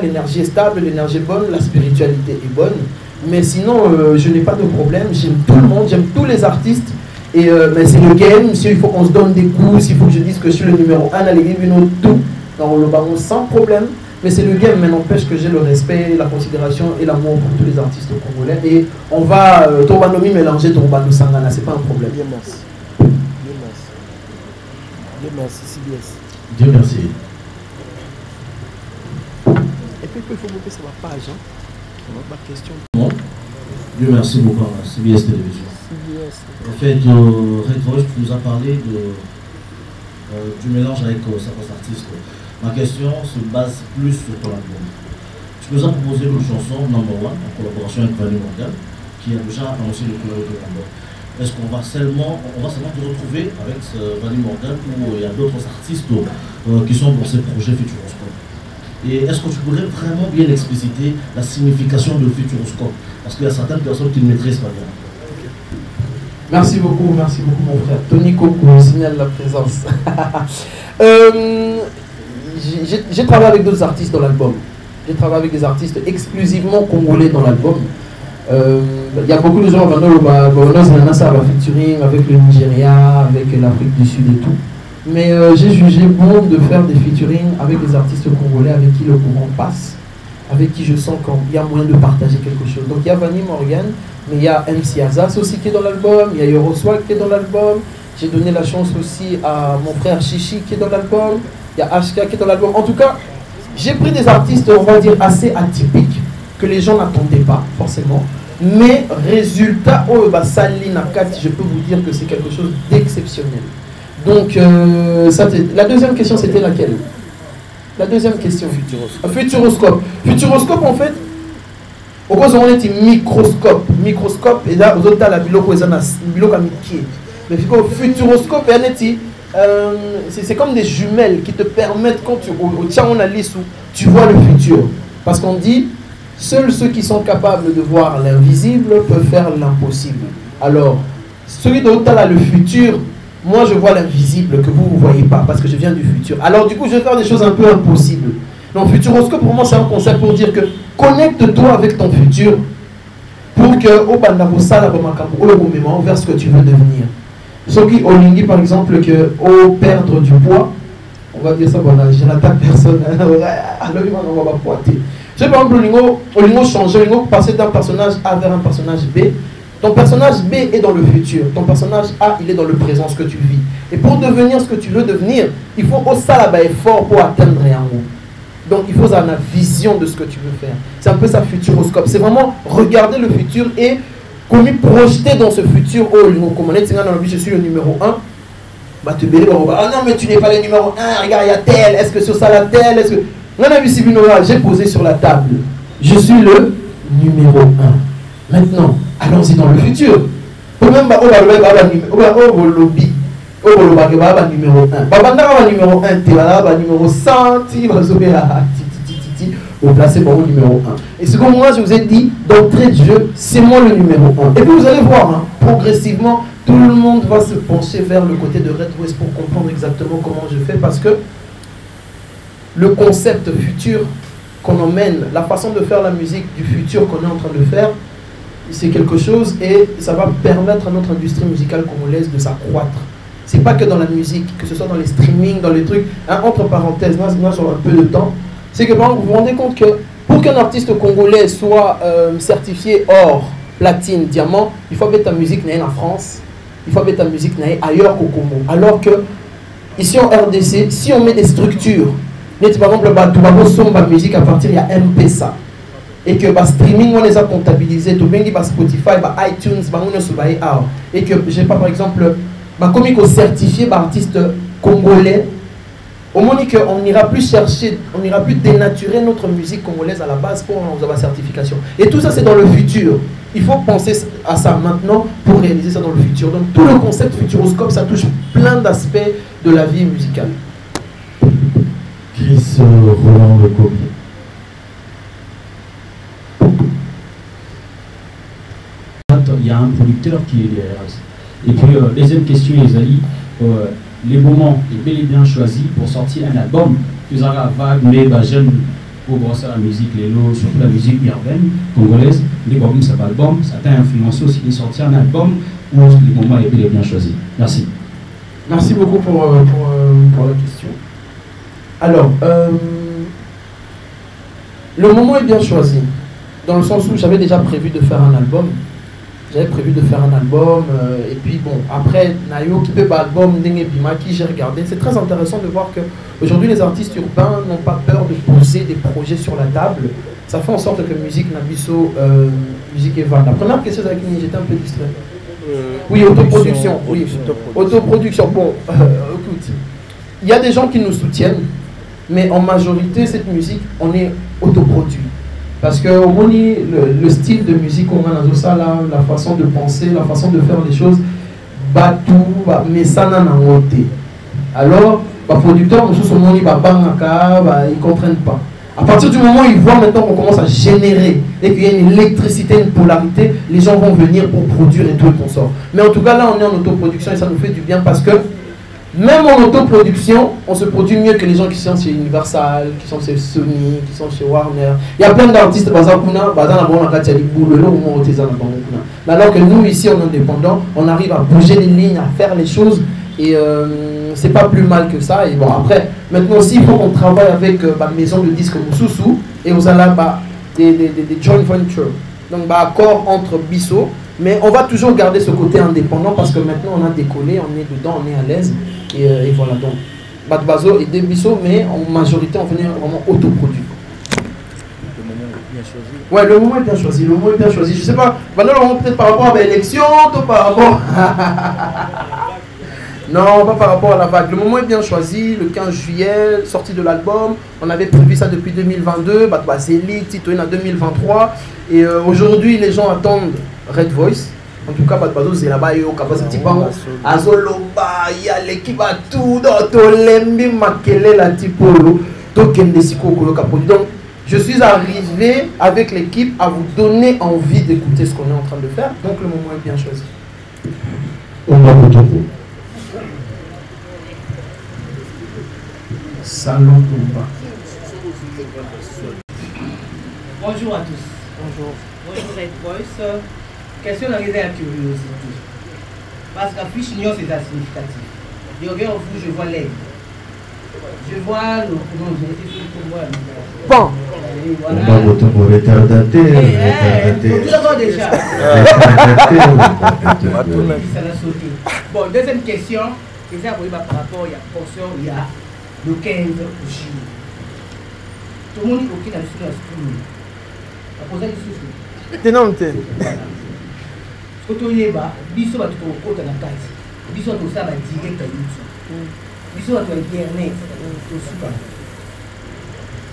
l'énergie est stable, l'énergie est bonne, la spiritualité est bonne. Mais sinon, je n'ai pas de problème. J'aime tout le monde, j'aime tous les artistes. Et mais c'est le game. S'il faut qu'on se donne des coups, s'il faut que je dise que je suis le numéro 1 à l'église, tout dans le ballon sans problème. Mais c'est le game, mais n'empêche que j'ai le respect, la considération et l'amour pour tous les artistes congolais. Et on va Torbanomi mélanger Torbano Sangana, c'est pas un problème. Dieu merci. Dieu merci. Dieu merci, CBS. Dieu merci. Et puis il faut monter sur ma page. Hein. On va pas de questions. Bon. Dieu merci beaucoup à CBS Télévision. CBS. En fait, Red Voice, tu nous as parlé du mélange avec certains artistes. Ma question se base plus sur ton album. Tu nous as proposé une chanson, Number One, en collaboration avec Vanny Morgan, qui a déjà annoncé le couleur de l'album. Est-ce qu'on va seulement te retrouver avec Vanny Morgan ou il y a d'autres artistes qui sont dans ces projets Futuroscope? Et est-ce que tu pourrais vraiment bien expliciter la signification de Futuroscope? Parce qu'il y a certaines personnes qui ne maîtrisent pas bien. Merci beaucoup mon frère. Tony Coco signale la présence. J'ai travaillé avec d'autres artistes dans l'album. J'ai travaillé avec des artistes exclusivement congolais dans l'album. Il y a beaucoup de gens qui ont featuring avec le Nigeria, avec l'Afrique du Sud et tout. Mais j'ai jugé bon de faire des featuring avec des artistes congolais avec qui le courant passe, avec qui je sens qu'il y a moyen de partager quelque chose. Donc il y a Vanny Morgan, mais il y a MC Azaz aussi qui est dans l'album, il y a Yoroswag qui est dans l'album. J'ai donné la chance aussi à mon frère Chichi qui est dans l'album. Il y a HK qui est dans l'album. En tout cas, j'ai pris des artistes, on va dire, assez atypiques, que les gens n'attendaient pas, forcément. Mais résultat, je peux vous dire que c'est quelque chose d'exceptionnel. Donc, la deuxième question, c'était laquelle? La deuxième question. Futuroscope. Futuroscope, en fait, au cas où on est microscope. Microscope, et là, aux autres, la biloko, ils ont un biloko à mi-pied. Mais futuroscope, c'est comme des jumelles qui te permettent, quand tu vois le futur. Parce qu'on dit, seuls ceux qui sont capables de voir l'invisible peuvent faire l'impossible. Alors, celui d'autre là, le futur, moi je vois l'invisible que vous ne voyez pas, parce que je viens du futur. Alors du coup, je vais faire des choses un peu impossibles. Donc, futuroscope, pour moi, c'est un concept pour dire que connecte-toi avec ton futur pour que, vers ce que tu veux devenir. Ceux qui ont lingui par exemple que au perdre du poids, on va dire ça, voilà, je n'attaque personne, alors on va pas poiter. Je sais par exemple, au lingo changer, au lingo passer d'un personnage A vers un personnage B. Ton personnage B est dans le futur, ton personnage A il est dans le présent, ce que tu vis. Et pour devenir ce que tu veux devenir, il faut aussi là-bas effort pour atteindre un haut. Donc il faut avoir la vision de ce que tu veux faire. C'est un peu ça futuroscope, c'est vraiment regarder le futur et comme projeter dans ce futur, je suis le numéro 1. Ah non, mais tu n'es pas le numéro 1, regarde, il y a tel, est-ce que sur ça la tel, est-ce que. J'ai posé sur la table. Je suis le numéro 1. Maintenant, allons-y dans le futur. Pour même, numéro 1. Numéro 100, vous placez pour le numéro 1. Et ce que moi je vous ai dit, d'entrée de jeu, c'est moi le numéro 1. Et puis vous allez voir, hein, progressivement, tout le monde va se pencher vers le côté de Red Voice pour comprendre exactement comment je fais, parce que le concept futur qu'on emmène, la façon de faire la musique du futur qu'on est en train de faire, c'est quelque chose et ça va permettre à notre industrie musicale congolaise de s'accroître. C'est pas que dans la musique, que ce soit dans les streamings, dans les trucs, hein, entre parenthèses, moi sur un peu de temps, c'est que par exemple, vous vous rendez compte que pour qu'un artiste congolais soit certifié or, platine, diamant, il faut mettre ta musique en France, il faut mettre ta musique ailleurs qu'au Congo. Alors que ici en RDC, si on met des structures, par exemple, tu vas son ma musique à partir de M-Pesa, et que streaming on les a comptabilisés, tout bien Spotify, iTunes, et que j'ai pas par exemple comme il faut certifier artiste congolais. Au moment qu'on n'ira plus chercher, on n'ira plus dénaturer notre musique congolaise à la base pour avoir la certification. Et tout ça, c'est dans le futur. Il faut penser à ça maintenant pour réaliser ça dans le futur. Donc tout le concept futuroscope, ça touche plein d'aspects de la vie musicale. Chris Roland Le Kobi. il y a un producteur qui est derrière. Et puis, deuxième question, Ezali, les moments est bel et bien choisi pour sortir un album. Vous avez vague, mais j'aime pour brosser la musique, les lots, surtout la musique urbaine congolaise. Les albums, ça va album, ça t'a influencé aussi de sortir un album où les moments est bel et bien choisi. Merci. Merci beaucoup pour la question. Alors, le moment est bien choisi, dans le sens où j'avais déjà prévu de faire un album. Et puis bon, après, Nayo qui peut pas album, Ndenge Bima, qui j'ai regardé, c'est très intéressant de voir que aujourd'hui les artistes urbains n'ont pas peur de poser des projets sur la table. Ça fait en sorte que musique Nabiso, musique Evan. La première question avec qui j'étais un peu distrait. Oui, autoproduction. Oui, autoproduction. Bon, écoute, il y a des gens qui nous soutiennent, mais en majorité, cette musique, on est autoproduit. Parce que au moins, le style de musique qu'on a dans ça, là, la façon de penser, la façon de faire les choses, mais ça n'a pas été. Alors, les producteurs, ils ne comprennent pas. À partir du moment où ils voient maintenant qu'on commence à générer et qu'il y a une électricité, une polarité, les gens vont venir pour produire et tout et qu'on sort. Mais en tout cas, là, on est en autoproduction et ça nous fait du bien parce que même en autoproduction, on se produit mieux que les gens qui sont chez Universal, qui sont chez Sony, qui sont chez Warner. Il y a plein d'artistes, alors que nous, ici, on est indépendants, on arrive à bouger les lignes, à faire les choses, et c'est pas plus mal que ça. Et bon, après, maintenant aussi, il faut qu'on travaille avec la maison de disques Moussoussou, et vous allez des joint ventures, donc accord entre Bissot. Mais on va toujours garder ce côté indépendant parce que maintenant on a décollé, on est dedans, on est à l'aise. Et voilà, donc Batbazo et Debisso, mais en majorité on venait vraiment autoproduit. Le moment est bien choisi. Ouais, le moment est bien choisi, le moment est bien choisi. Je sais pas, maintenant peut-être par rapport à l'élection, par rapport... Non, pas par rapport à la vague. Le moment est bien choisi, le 15 juillet, sortie de l'album. On avait prévu ça depuis 2022, Batbazeli, Titoine en 2023. Et aujourd'hui, les gens attendent Red Voice. En tout cas, Batbazo, c'est là-bas, il y a capacité à Azoloba, il y a l'équipe à tout, Tolembi, Makele, la Tipolo, Tokendesiko, Kolokapodi. Donc, je suis arrivé avec l'équipe à vous donner envie d'écouter ce qu'on est en train de faire. Donc, le moment est bien choisi. Salon Tomba. Bonjour à tous. Bonjour. Bonjour Red Voice. Question d'arriver à la curiosité. Parce qu'affiche Nyon c'est significatif. Derrière vous, je vois l'aigle. Je vois le comment j'ai été fait pour moi. Bon. Voilà. Tout d'abord déjà. Ça l'a sauté. Bon, deuxième question. Déjà, vous voyez par rapport, il y a portion, il y a le 15 juillet. Tout le monde dit aucun avis sur la stream. La posée du souffle. T'es non, t'es. Ce que tu y es bas, biso va te côté dans la carte. Biso tout ça va direct à YouTube. Biso va te internet.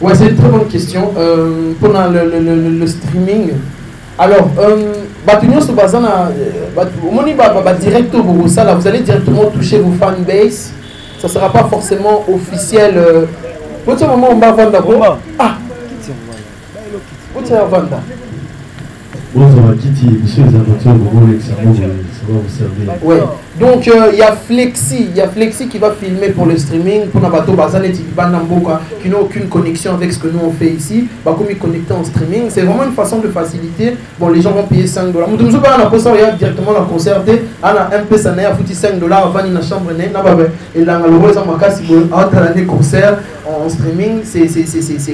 Ouais, c'est une très bonne question. Pendant le streaming, alors, Batunion se basant au moment direct au Bourgosa, là, vous allez directement toucher vos fanbase. Ça ne sera pas forcément officiel. Votre moment, on va vendre d'abord. Ah, votre vendre. Ouais. Donc il y a Flexi qui va filmer pour le streaming pour Nabato Bazane Tibandamboka qui n'a aucune connexion avec ce que nous on fait ici. Bah comme ils connectent en streaming, c'est vraiment une façon de faciliter. Bon, les gens vont payer $5. Nous sommes pas on a directement la concert on a un peu ça n'a foutu $5 avant une chambre né na ba et là le rose en makasi entre l'année concert en streaming, c'est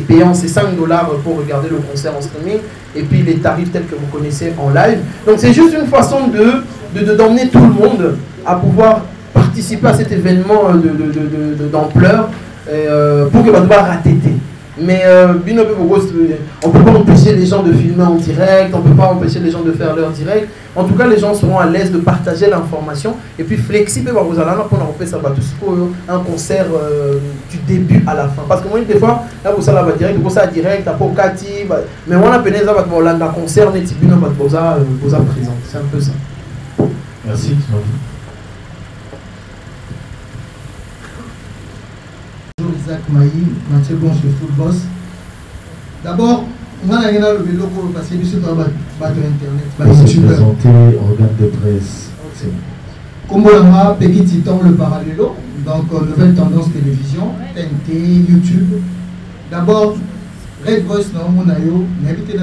payant, c'est $5 pour regarder le concert en streaming et puis les tarifs tels que vous connaissez en live. Donc c'est juste une façon d'emmener tout le monde à pouvoir participer à cet événement d'ampleur pour que ne pas rater. Mais on ne peut pas empêcher les gens de filmer en direct, on ne peut pas empêcher les gens de faire leur direct. En tout cas, les gens seront à l'aise de partager l'information. Et puis, flexible, vous allez un concert du début à la fin. Parce que moi, des fois, là, vous allez direct, vous allez direct, après, mais moi, on a péné ça, vous allez un concert, vous présent. C'est un peu ça. Merci. Bonjour Isaac Maï, Mathieu Bon chez Full Boss. D'abord, se présenter organe de presse. Kombolama, Peggy Titan, le Parallelo, donc nouvelle tendance télévision, TNT, YouTube. D'abord, Red Voice, on a invité à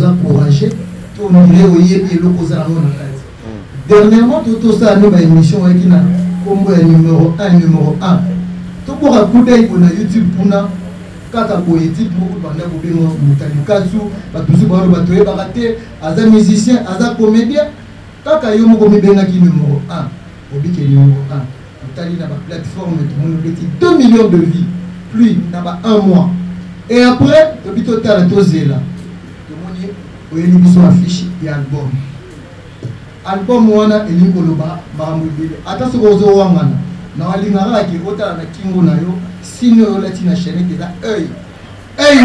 encourager, dernièrement, tout ça, nous avons une émission qui est numéro 1. Tout pour un coup d'œil pour YouTube, pour kaka poétique beaucoup banda bobengo mutalikasu batusu balo batoye bakate aza musicien aza comédien kaka yo moko mebenga ki numéro 1 obike numéro 1 totali na ba plateforme tout monde beti 2 millions de vies plus na ba 1 mois et après tobito tala tozela to moni oyeli biso affiche ya album wana elingo loba ba mudele ata soko zo wangana na walingara ki otala na kingo na yo sino latina chaîne des œil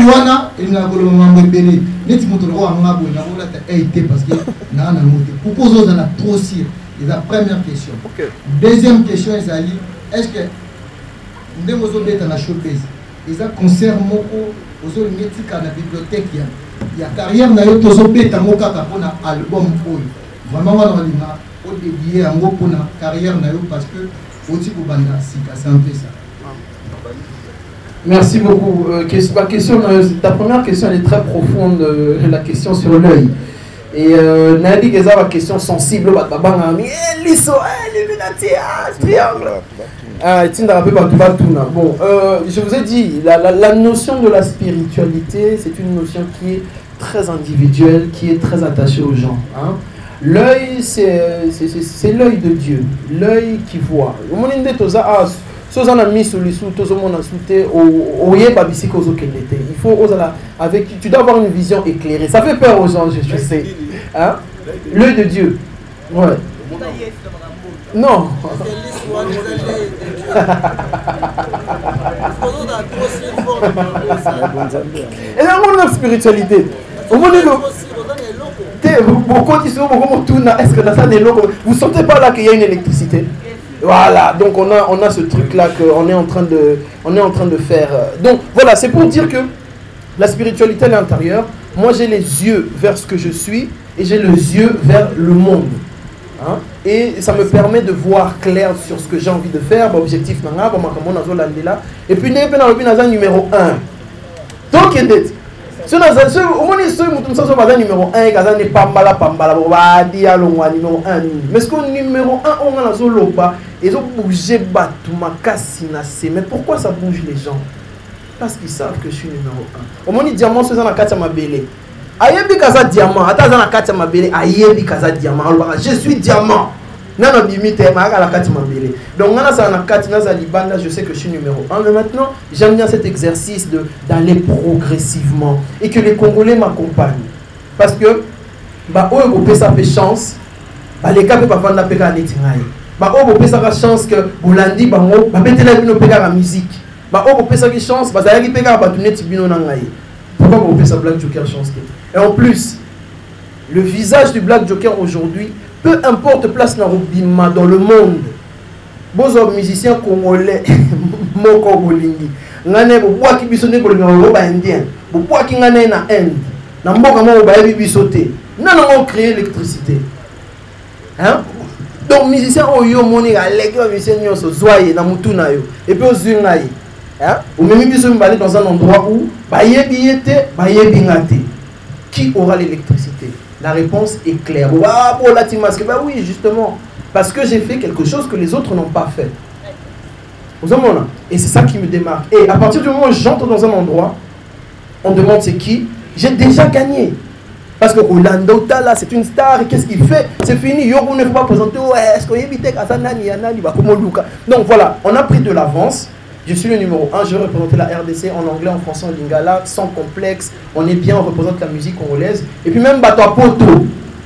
wana il n'a pas le moment bébé net moto ro anga bo na ola ta été parce que na moto pourquoi aux na trop sir et la première question deuxième question est-ce que ndemo zo beta na showbiz ils a concert moko ozo metika na bibliothèque ya carrière na yo tozo beta moka ka pona album oyo vraiment wana linga o dédié yango pona carrière na yo parce que oti ko banda sika c'est un peu ça. Merci beaucoup. Ta première question elle est très profonde, la question sur l'œil. Et Nadi Geza, la question sensible, liso, Illuminati, triangle. Bon, je vous ai dit, la notion de la spiritualité, c'est une notion qui est très individuelle, qui est très attachée aux gens. Hein. L'œil, c'est l'œil de Dieu, l'œil qui voit. Il faut avec, tu dois avoir une vision éclairée. Ça fait peur aux gens, je sais. Hein? L'œil de Dieu. Ouais. Non. Et là, on a la spiritualité. Est-ce que dans ça, vous sentez pas là qu'il y a une électricité? Voilà, donc on a ce truc là qu'on est en train de faire. Donc voilà, c'est pour dire que la spiritualité à l'intérieur, moi j'ai les yeux vers ce que je suis et j'ai les yeux vers le monde. Hein? Et ça me permet de voir clair sur ce que j'ai envie de faire, objectif et puis numéro 1. Donc numéro 1 mais ce qu'on numéro 1 on a zoloba ils ont bougé mais pourquoi ça bouge les gens? Parce qu'ils savent que je suis numéro 1. Au moment diamant c'est dans la carte mabele ayebi kaza diamant ata dans la carte mabele ayebi kaza diamant je suis diamant nana bimite ma la carte mabele donc on a ça dans la carte naza libanda je sais que je suis numéro 1 mais maintenant j'aime bien cet exercice d'aller progressivement et que les Congolais m'accompagnent parce que bah oh vous ça fait chance bah les cas peuvent pas vendre peka netingai bah oh vous ça chance que bolandi bango bah betela bino peka la musique bah oh vous ça chance bah ça y peka ba tuneti bino nangai pourquoi vous ça Black Joker chance et en plus le visage du Black Joker aujourd'hui peu importe place dans le monde bozo musicien congolais moko bolingi ngane bo ki bisone ko ngalo ba indien bo ki ngane na Inde na mboka mo ba yebi bisote nana on créer l'électricité hein donc musicien oyo moni ga leki musicien nyoso zoye na mutuna yo et puis ozunga yi hein ou même biso mbale dans un endroit où ba yebi yete ba yebi ngate qui aura l'électricité? La réponse est claire. Ah, bon, là, tu masques. Ben oui, justement. Parce que j'ai fait quelque chose que les autres n'ont pas fait. Vous avez là. Et c'est ça qui me démarque. Et à partir du moment où j'entre dans un endroit, on demande c'est qui, j'ai déjà gagné. Parce que Orlando Tala, c'est une star. Qu'est-ce qu'il fait? C'est fini. Yogo ne peut pas présenter. Est-ce qu'il y a donc voilà, on a pris de l'avance. Je suis le numéro 1, je vais représenter la RDC en anglais, en français, en lingala, sans complexe. On est bien, on représente la musique congolaise. Et puis même Bato Poto,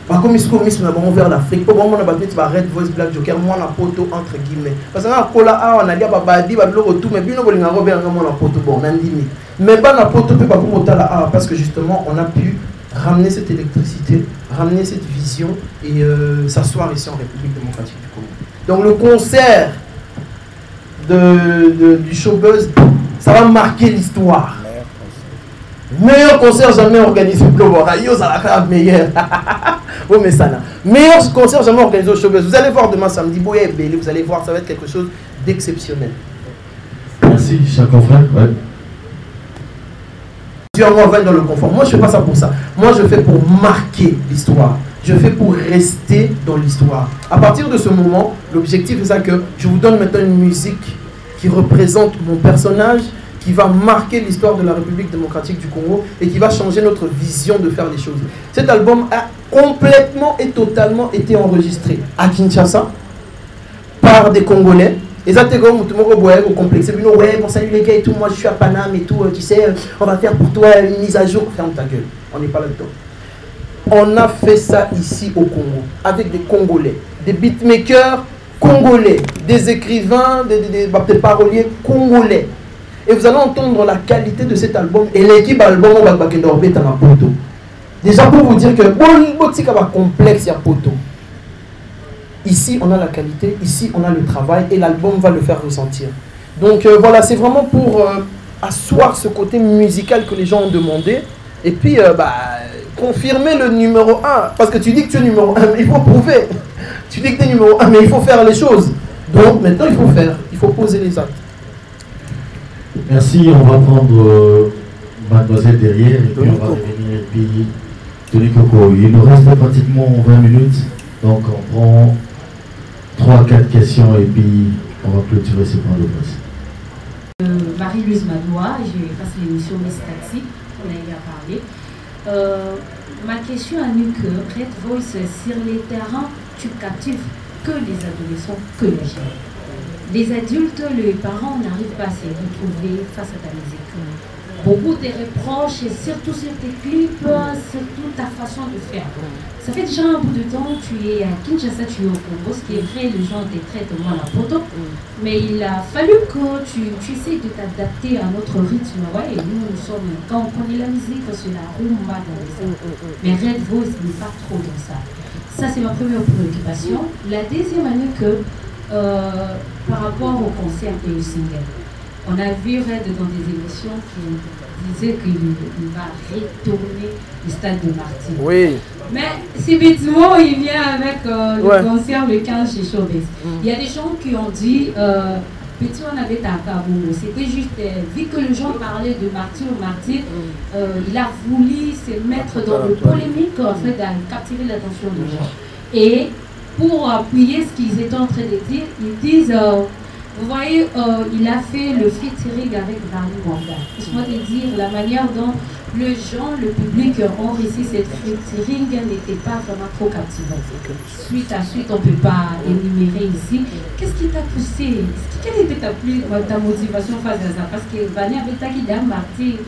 comme nous avons vers l'Afrique, pour moi on a battu Red Voice Black Joker, moi on a Poto entre guillemets. Parce que on a dit Babadi, tout, mais bien on a Robert, on a Poto, bon, on a dit. Mais pas na Poto, pas comme là, parce que justement on a pu ramener cette électricité, ramener cette vision et s'asseoir ici en République démocratique du Congo. Donc le concert du showbuzz, ça va marquer l'histoire. Meilleur concert jamais organisé pour le Rayo, ça va être meilleur. Oh, mais ça, meilleur concert jamais organisé au Showbiz. Vous allez voir demain samedi, vous allez voir, ça va être quelque chose d'exceptionnel. Merci, cher confrère. Ouais. Tu as moi dans le confort. Moi, je ne fais pas ça pour ça. Moi, je fais pour marquer l'histoire. Je fais pour rester dans l'histoire. À partir de ce moment, l'objectif est ça que je vous donne maintenant une musique qui représente mon personnage, qui va marquer l'histoire de la République démocratique du Congo et qui va changer notre vision de faire les choses. Cet album a complètement et totalement été enregistré à Kinshasa par des Congolais. Et ça, tu au complexe. Ouais, bon, salut les gars et tout, moi je suis à Paname et tout, tu sais, on va faire pour toi une mise à jour. Ferme ta gueule, on n'est pas là-dedans. On a fait ça ici au Congo, avec des Congolais, des beatmakers congolais, des écrivains, des paroliers congolais. Et vous allez entendre la qualité de cet album. Et l'équipe album, on va bakendorber dans la poto. Déjà pour vous dire que, bon, c'est complexe, il y a poto. Ici, on a la qualité, ici, on a le travail et l'album va le faire ressentir. Donc voilà, c'est vraiment pour asseoir ce côté musical que les gens ont demandé. Et puis, confirmer le numéro 1. Parce que tu dis que tu es numéro 1, mais il faut prouver. Tu dis que tu es numéro 1, mais il faut faire les choses. Donc maintenant, il faut faire. Il faut poser les actes. Merci, on va prendre mademoiselle derrière et puis on va revenir. Et puis, Tony Coco, il nous reste pratiquement 20 minutes. Donc on prend 3-4 questions et puis on va clôturer ces points de presse. Marie-Louise Madoua, je passe l'émission Miss Taxi, on a déjà parlé. Ma question à nous que Red Voice sur les terrains, tu captives que les adolescents, que les jeunes. Les adultes, les parents n'arrivent pas à se retrouver face à ta musique. Beaucoup de reproches, et surtout sur tes clips, surtout ta façon de faire. Ça fait déjà un bout de temps, tu es à Kinshasa, tu es au Congo, ce qui est vrai, les gens te traitent moins la photo. Mais il a fallu que tu essaies de t'adapter à notre rythme. Ouais, et nous sommes, quand on connaît la musique, c'est la rumba dans les airs. Mais Red Voice n'est pas trop dans ça. Ça, c'est ma première préoccupation. La deuxième année que, par rapport au concert et au single, on a vu Red dans des émissions qui disaient qu'il va retourner au stade de Martyr. Oui. Mais si bêtement, il vient avec le concert le 15 chez Showbiz. Il y a des gens qui ont dit, petit on avait un Kaboum. C'était juste, vu que les gens parlaient de Martyr, il a voulu se mettre dans le polémique, en fait, à captiver l'attention des gens. Et pour appuyer ce qu'ils étaient en train de dire, ils disent... vous voyez, il a fait le featuring avec Varny Wanda. Laisse-moi te dire, la manière dont les gens, le public ont réussi cette featuring n'était pas vraiment trop captivant. Suite à suite, on ne peut pas énumérer ici. Qu'est-ce qui t'a poussé? Quelle était ta motivation face à ça? Parce que Varny avait ta qui dame Marty,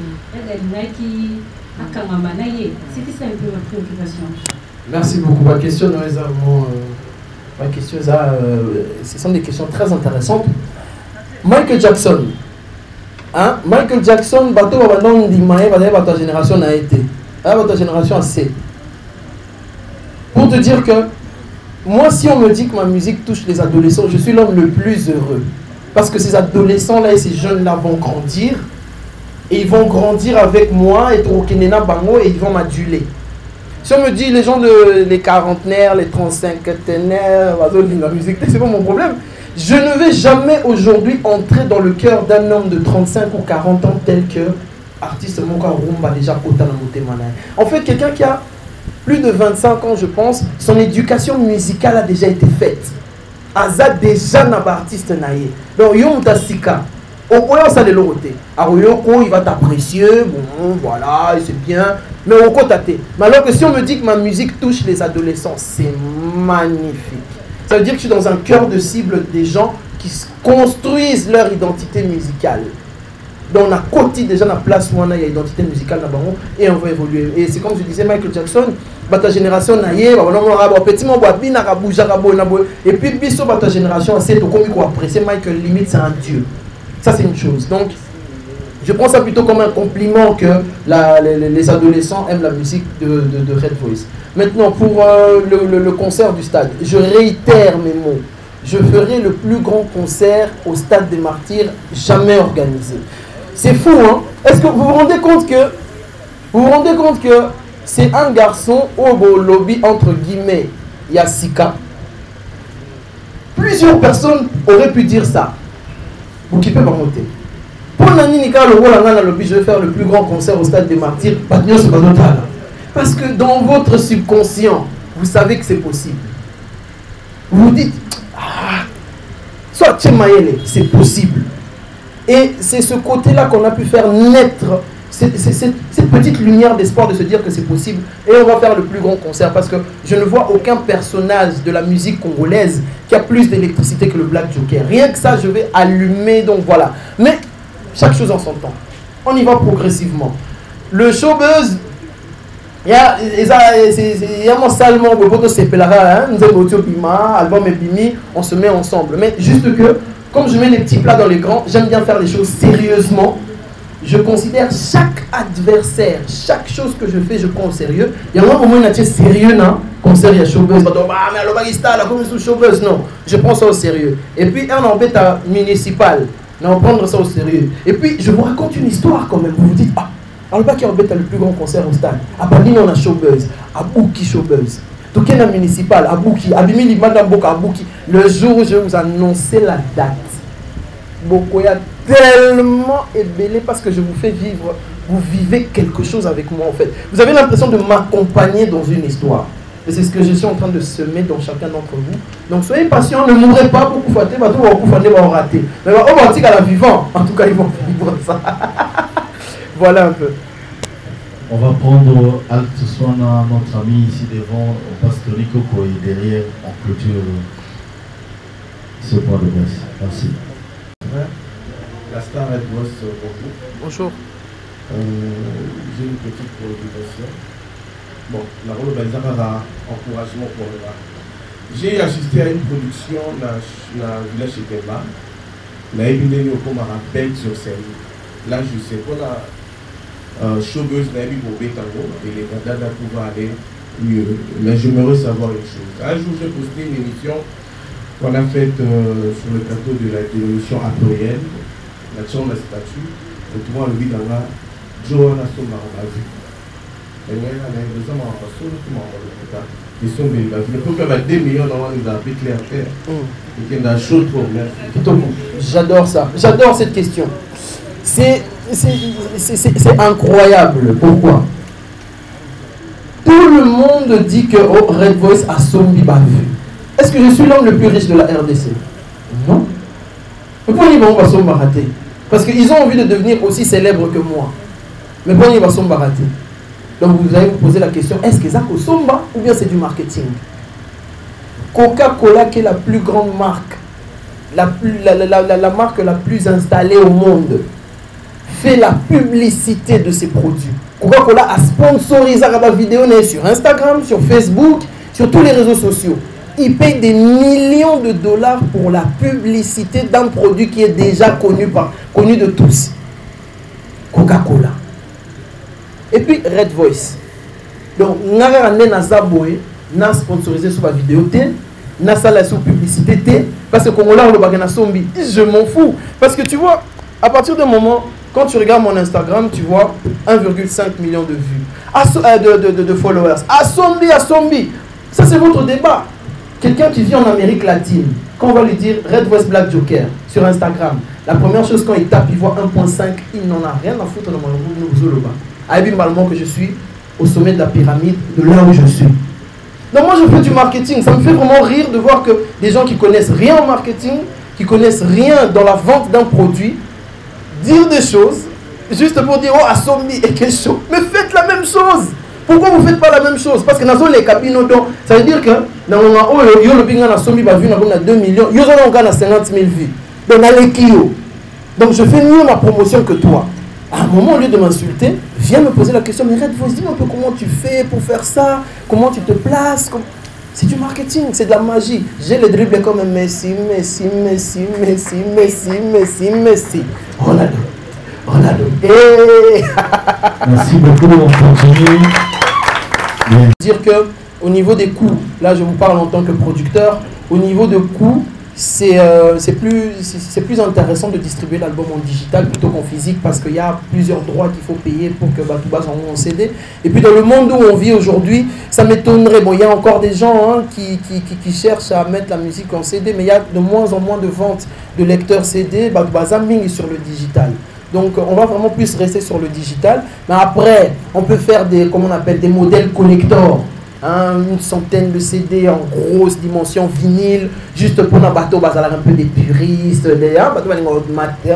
c'était ça un peu ma préoccupation. Merci beaucoup. Ma question, ma question, ce sont des questions très intéressantes. Michael Jackson. Hein? Michael Jackson, bateau abandon d'Imaé, votre génération a été. Votre génération a C. Pour te dire que, moi, si on me dit que ma musique touche les adolescents, je suis l'homme le plus heureux. Parce que ces adolescents-là et ces jeunes-là vont grandir. Et ils vont grandir avec moi, et ils vont m'aduler. Si on me dit les gens les quarantenaires, les 35-tenaires, la musique, c'est pas mon problème. Je ne vais jamais aujourd'hui entrer dans le cœur d'un homme de 35 ou 40 ans tel que artiste Moka Rumba déjà en fait, quelqu'un qui a plus de 25 ans, je pense, son éducation musicale a déjà été faite. Aza déjà n'a pas artiste naïe. Donc, yon tasika. Au point ça de l'autre. Il va t'apprécier, bon, voilà, c'est bien. Mais au côté. Mais alors que si on me dit que ma musique touche les adolescents, c'est magnifique. Ça veut dire que je suis dans un cœur de cible des gens qui construisent leur identité musicale. Donc on a côté déjà la place où on a identité musicale et on va évoluer. Et c'est comme je disais, Michael Jackson, ta génération et puis biso ta génération c'est tout comme il apprécier Michael, limite c'est un dieu. Ça c'est une chose. Donc je prends ça plutôt comme un compliment que les adolescents aiment la musique de Red Voice. Maintenant, pour le concert du stade, je réitère mes mots. Je ferai le plus grand concert au stade des Martyrs jamais organisé. C'est fou, hein? Est-ce que vous vous rendez compte que Vous vous rendez compte que c'est un garçon au lobby entre guillemets Yassika. Plusieurs personnes auraient pu dire ça. Vous qui pouvez remonter. Pour Nani Nika le lobby, je vais faire le plus grand concert au stade des Martyrs. Parce que dans votre subconscient, vous savez que c'est possible. Vous vous dites, soit Tchemaïele, c'est possible. Et c'est ce côté-là qu'on a pu faire naître cette petite lumière d'espoir de se dire que c'est possible. Et on va faire le plus grand concert parce que je ne vois aucun personnage de la musique congolaise qui a plus d'électricité que le Black Joker. Rien que ça, je vais allumer, donc voilà. Mais chaque chose en son temps. On y va progressivement. Le showbuzz, il y a mon salement, album et bimi, on se met ensemble. Mais juste que, comme je mets les petits plats dans les grands, j'aime bien faire les choses sérieusement. Je considère chaque adversaire, chaque chose que je fais, je prends au sérieux. Il y a un moment où il y a sérieux, non? Concert, il y a showbuzz. Mais alors, showbuzz, non. Je prends ça au sérieux. Et puis, un embête municipal. Non, prendre ça au sérieux. Et puis, je vous raconte une histoire quand même. Vous vous dites, ah, alors, qui embête le plus grand concert au stade. À Panini, on a showbuzz. À Bouki, showbuzz. Tout est municipal. À Bouki. À Bimili, Madame Boka, à Bouki. Le jour où je vais vous annoncer la date. Bokoya tellement ébélé parce que je vous fais vivre, vous vivez quelque chose avec moi en fait. Vous avez l'impression de m'accompagner dans une histoire. Et c'est ce que je suis en train de semer dans chacun d'entre vous. Donc soyez patients, ne mourrez pas pour vous rater, vous rater. Mais on va dire à la vivant, en tout cas ils vont vivre ça. Voilà un peu. On va prendre Alt-Swana, notre ami ici devant, au pasteur Nico et derrière en clôture ce point de presse. Merci. La star Red Voice, bonjour. Bonjour. J'ai une petite préoccupation. Bon, la rôle d'Aïzara encouragement pour le bar. J'ai assisté à une production dans le village de Kemba. La ébinée au Komara belle sur scène. Là, je sais pas la showbuzz n'a eu pour Bétango et les gars pouvoir aller mieux. Mais j'aimerais savoir une chose. Un jour, j'ai posté une émission qu'on a faite sur le plateau de l'émission Atorienne. La chambre de statut, et tout le monde le vit dans la Johanna Soma en bas. Et moi, on a besoin d'en passer, tout le monde en bas. Ils sont bien bas. Le peuple a 2 millions d'euros, nous a appelé clair terre. Et qu'il y a un chaud problème. J'adore ça. J'adore cette question. C'est incroyable. Pourquoi? Tout le monde dit que Red Voice a Sombi Bavu. Est-ce que je suis l'homme le plus riche de la RDC? Non. Pourquoi ils vont rater? Parce qu'ils ont envie de devenir aussi célèbres que moi. Mais pourquoi ils vont rater? Donc vous allez vous poser la question, est-ce que c'est un Somba ou bien c'est du marketing? Coca-Cola qui est la plus grande marque, la marque la plus installée au monde, fait la publicité de ses produits. Coca-Cola a sponsorisé la vidéo sur Instagram, sur Facebook, sur tous les réseaux sociaux. Il paye des millions de dollars pour la publicité d'un produit qui est déjà connu de tous. Coca-Cola. Et puis Red Voice. Donc, nous avons sponsorisé sur la vidéo, nous avons sur publicité, parce que je m'en fous. Parce que tu vois, à partir d'un moment, quand tu regardes mon Instagram, tu vois 1,5 million de vues, de followers. Assombi. Ça, c'est votre débat. Quelqu'un qui vit en Amérique latine, quand on va lui dire Red Voice Black Joker sur Instagram, la première chose quand il tape, il voit 1.5, il n'en a rien à foutre dans mon Zoloba. Aïbimbalement que je suis au sommet de la pyramide, de là où je suis. Donc moi je fais du marketing, ça me fait vraiment rire de voir que des gens qui connaissent rien en marketing, qui connaissent rien dans la vente d'un produit, dire des choses, juste pour dire, oh, Assombi et quelque chose. Mais faites la même chose. Pourquoi vous ne faites pas la même chose? Parce que dans les cabines, ça veut dire que dans le moment où il y a le 2 millions, il y a 50 000 vues. Donc dans les Clio. Donc je fais mieux ma promotion que toi. À un moment, au lieu de m'insulter, viens me poser la question, mais Red Voice, dis-moi un peu comment tu fais pour faire ça, comment tu te places. C'est du marketing, c'est de la magie. J'ai le dribble comme Messi. Ronaldo. Merci beaucoup, on continue. Dire que au niveau des coûts, là je vous parle en tant que producteur, au niveau de coûts, c'est plus intéressant de distribuer l'album en digital plutôt qu'en physique parce qu'il y a plusieurs droits qu'il faut payer pour que Batouba soit en CD. Et puis dans le monde où on vit aujourd'hui, ça m'étonnerait. Bon, il y a encore des gens qui cherchent à mettre la musique en CD, mais il y a de moins en moins de ventes de lecteurs CD. Batouba Zaming est sur le digital. Donc on va vraiment plus rester sur le digital. Mais après, on peut faire des modèles collector. Une centaine de CD en grosse dimension vinyle, juste pour un bateau, un peu des puristes,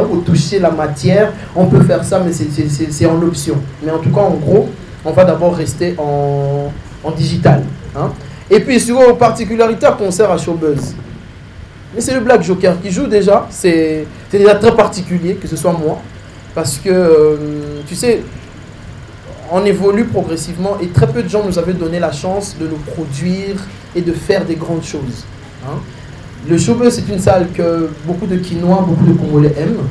pour toucher la matière, on peut faire ça, mais c'est en option. Mais en tout cas, en gros, on va d'abord rester en digital. Et puis, sur une particularité à concert à Showbuzz, mais c'est le Black Joker qui joue déjà, c'est déjà très particulier, que ce soit moi, parce que, tu sais, on évolue progressivement et très peu de gens nous avaient donné la chance de nous produire et de faire des grandes choses. Le Showbuzz, c'est une salle que beaucoup de Quinois, beaucoup de Congolais aiment.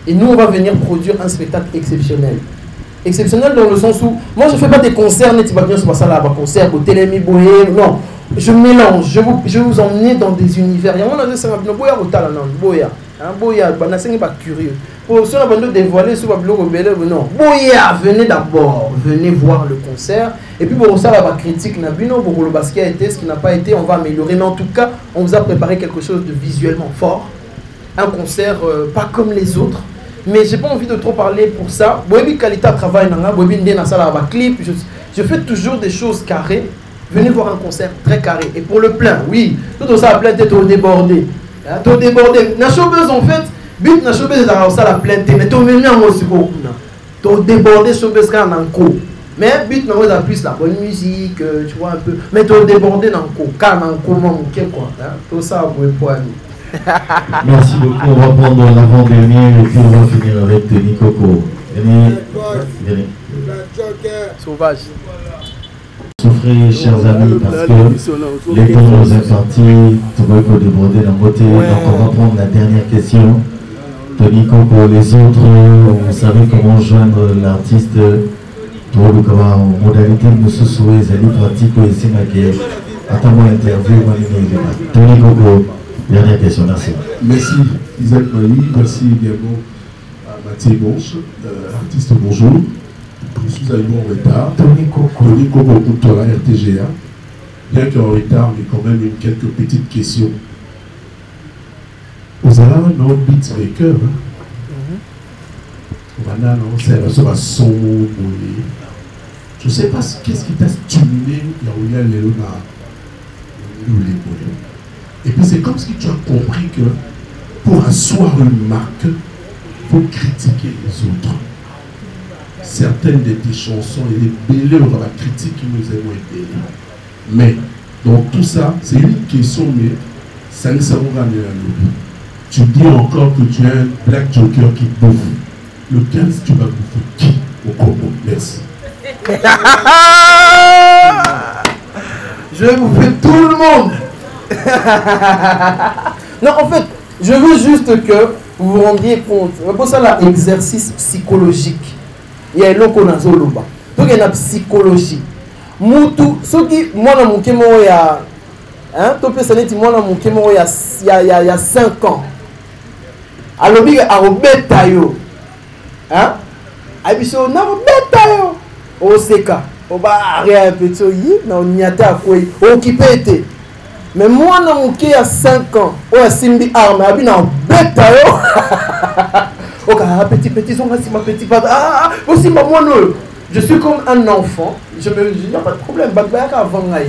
Et nous, on va venir produire un spectacle exceptionnel. Exceptionnel dans le sens où, moi, je ne fais pas des concerts, non, je mélange, je vais vous emmener dans des univers. Il y a curieux. Pour ceux qui ont dévoilé sur non. Venez d'abord, venez voir le concert. Et puis pour ça, la critique pour le basket a été, ce qui n'a pas été, on va améliorer. Mais en tout cas, on vous a préparé quelque chose de visuellement fort. Un concert pas comme les autres. Mais j'ai pas envie de trop parler pour ça. Je fais toujours des choses carrées. Venez voir un concert très carré. Et pour le plein, oui, tout ça a plein tête au débordé. Tout débordé. Na Showbuzz en fait, but na Showbuzz dans ça la plein tête. Mais tout même aussi beaucoup. Tout débordé Showbuzz quand en cours. Mais but na on a plus la bonne musique, tu vois un peu. Mais tout débordé dans cours, quand en comment quoi. Tout ça pour poids. Merci beaucoup. On va prendre l'avant-dernier et puis on va finir avec Tony Coco. Venez. Sauvage. Souffrez, chers amis, parce que les temps nous est parti, tout le monde déborder la beauté. Donc on va prendre la dernière question. Tony Coco, les autres, vous savez comment joindre l'artiste pour le comment modalité de ce souhait, Zali pratique ou ici maquillage. Attends-moi interview, Tony Coco, dernière question, merci. Merci Isaac Mali, merci également à Mathieu Bonche, artiste bonjour. Je suis arrivé en retard. Tony Coco pour la RTGA. Bien qu'en retard, mais quand même quelques petites questions. Vous avez un beatmaker. Je ne sais pas qu'est-ce qui t'a stimulé. Et puis c'est comme si tu as compris que pour asseoir une marque, il faut critiquer les autres. Certaines de tes chansons, il est bellé dans la critique qui nous aimons aider. Mais, donc tout ça, c'est une question, mais ça ne sert à rien. Tu dis encore que tu es un Black Joker qui bouffe. Le 15, tu vas bouffer qui au Congo? Merci. Je vais bouffer tout le monde. Non, en fait, je veux juste que vous vous rendiez compte. Pour ça, l'exercice psychologique. Il y a l'eau qu'on a zoloba. Donc il y a la psychologie. Moutou, ce qui, moi, dans mon kémo, il y a. Hein, topé saneti, moi, dans mon kémo, il y a 5 ans. Alors, il y a Robetayo. Hein? Abisso, na Robetayo. Au Seka. Au bas, rien, petit, on y a été à quoi. Au qui pété. Mais moi, dans mon kémo, il y a 5 ans. Oh, il y a Simbi Arme. Il y a Robetayo. Ok, petit, aussi, moi, je suis comme un enfant, il n'y a pas de problème, il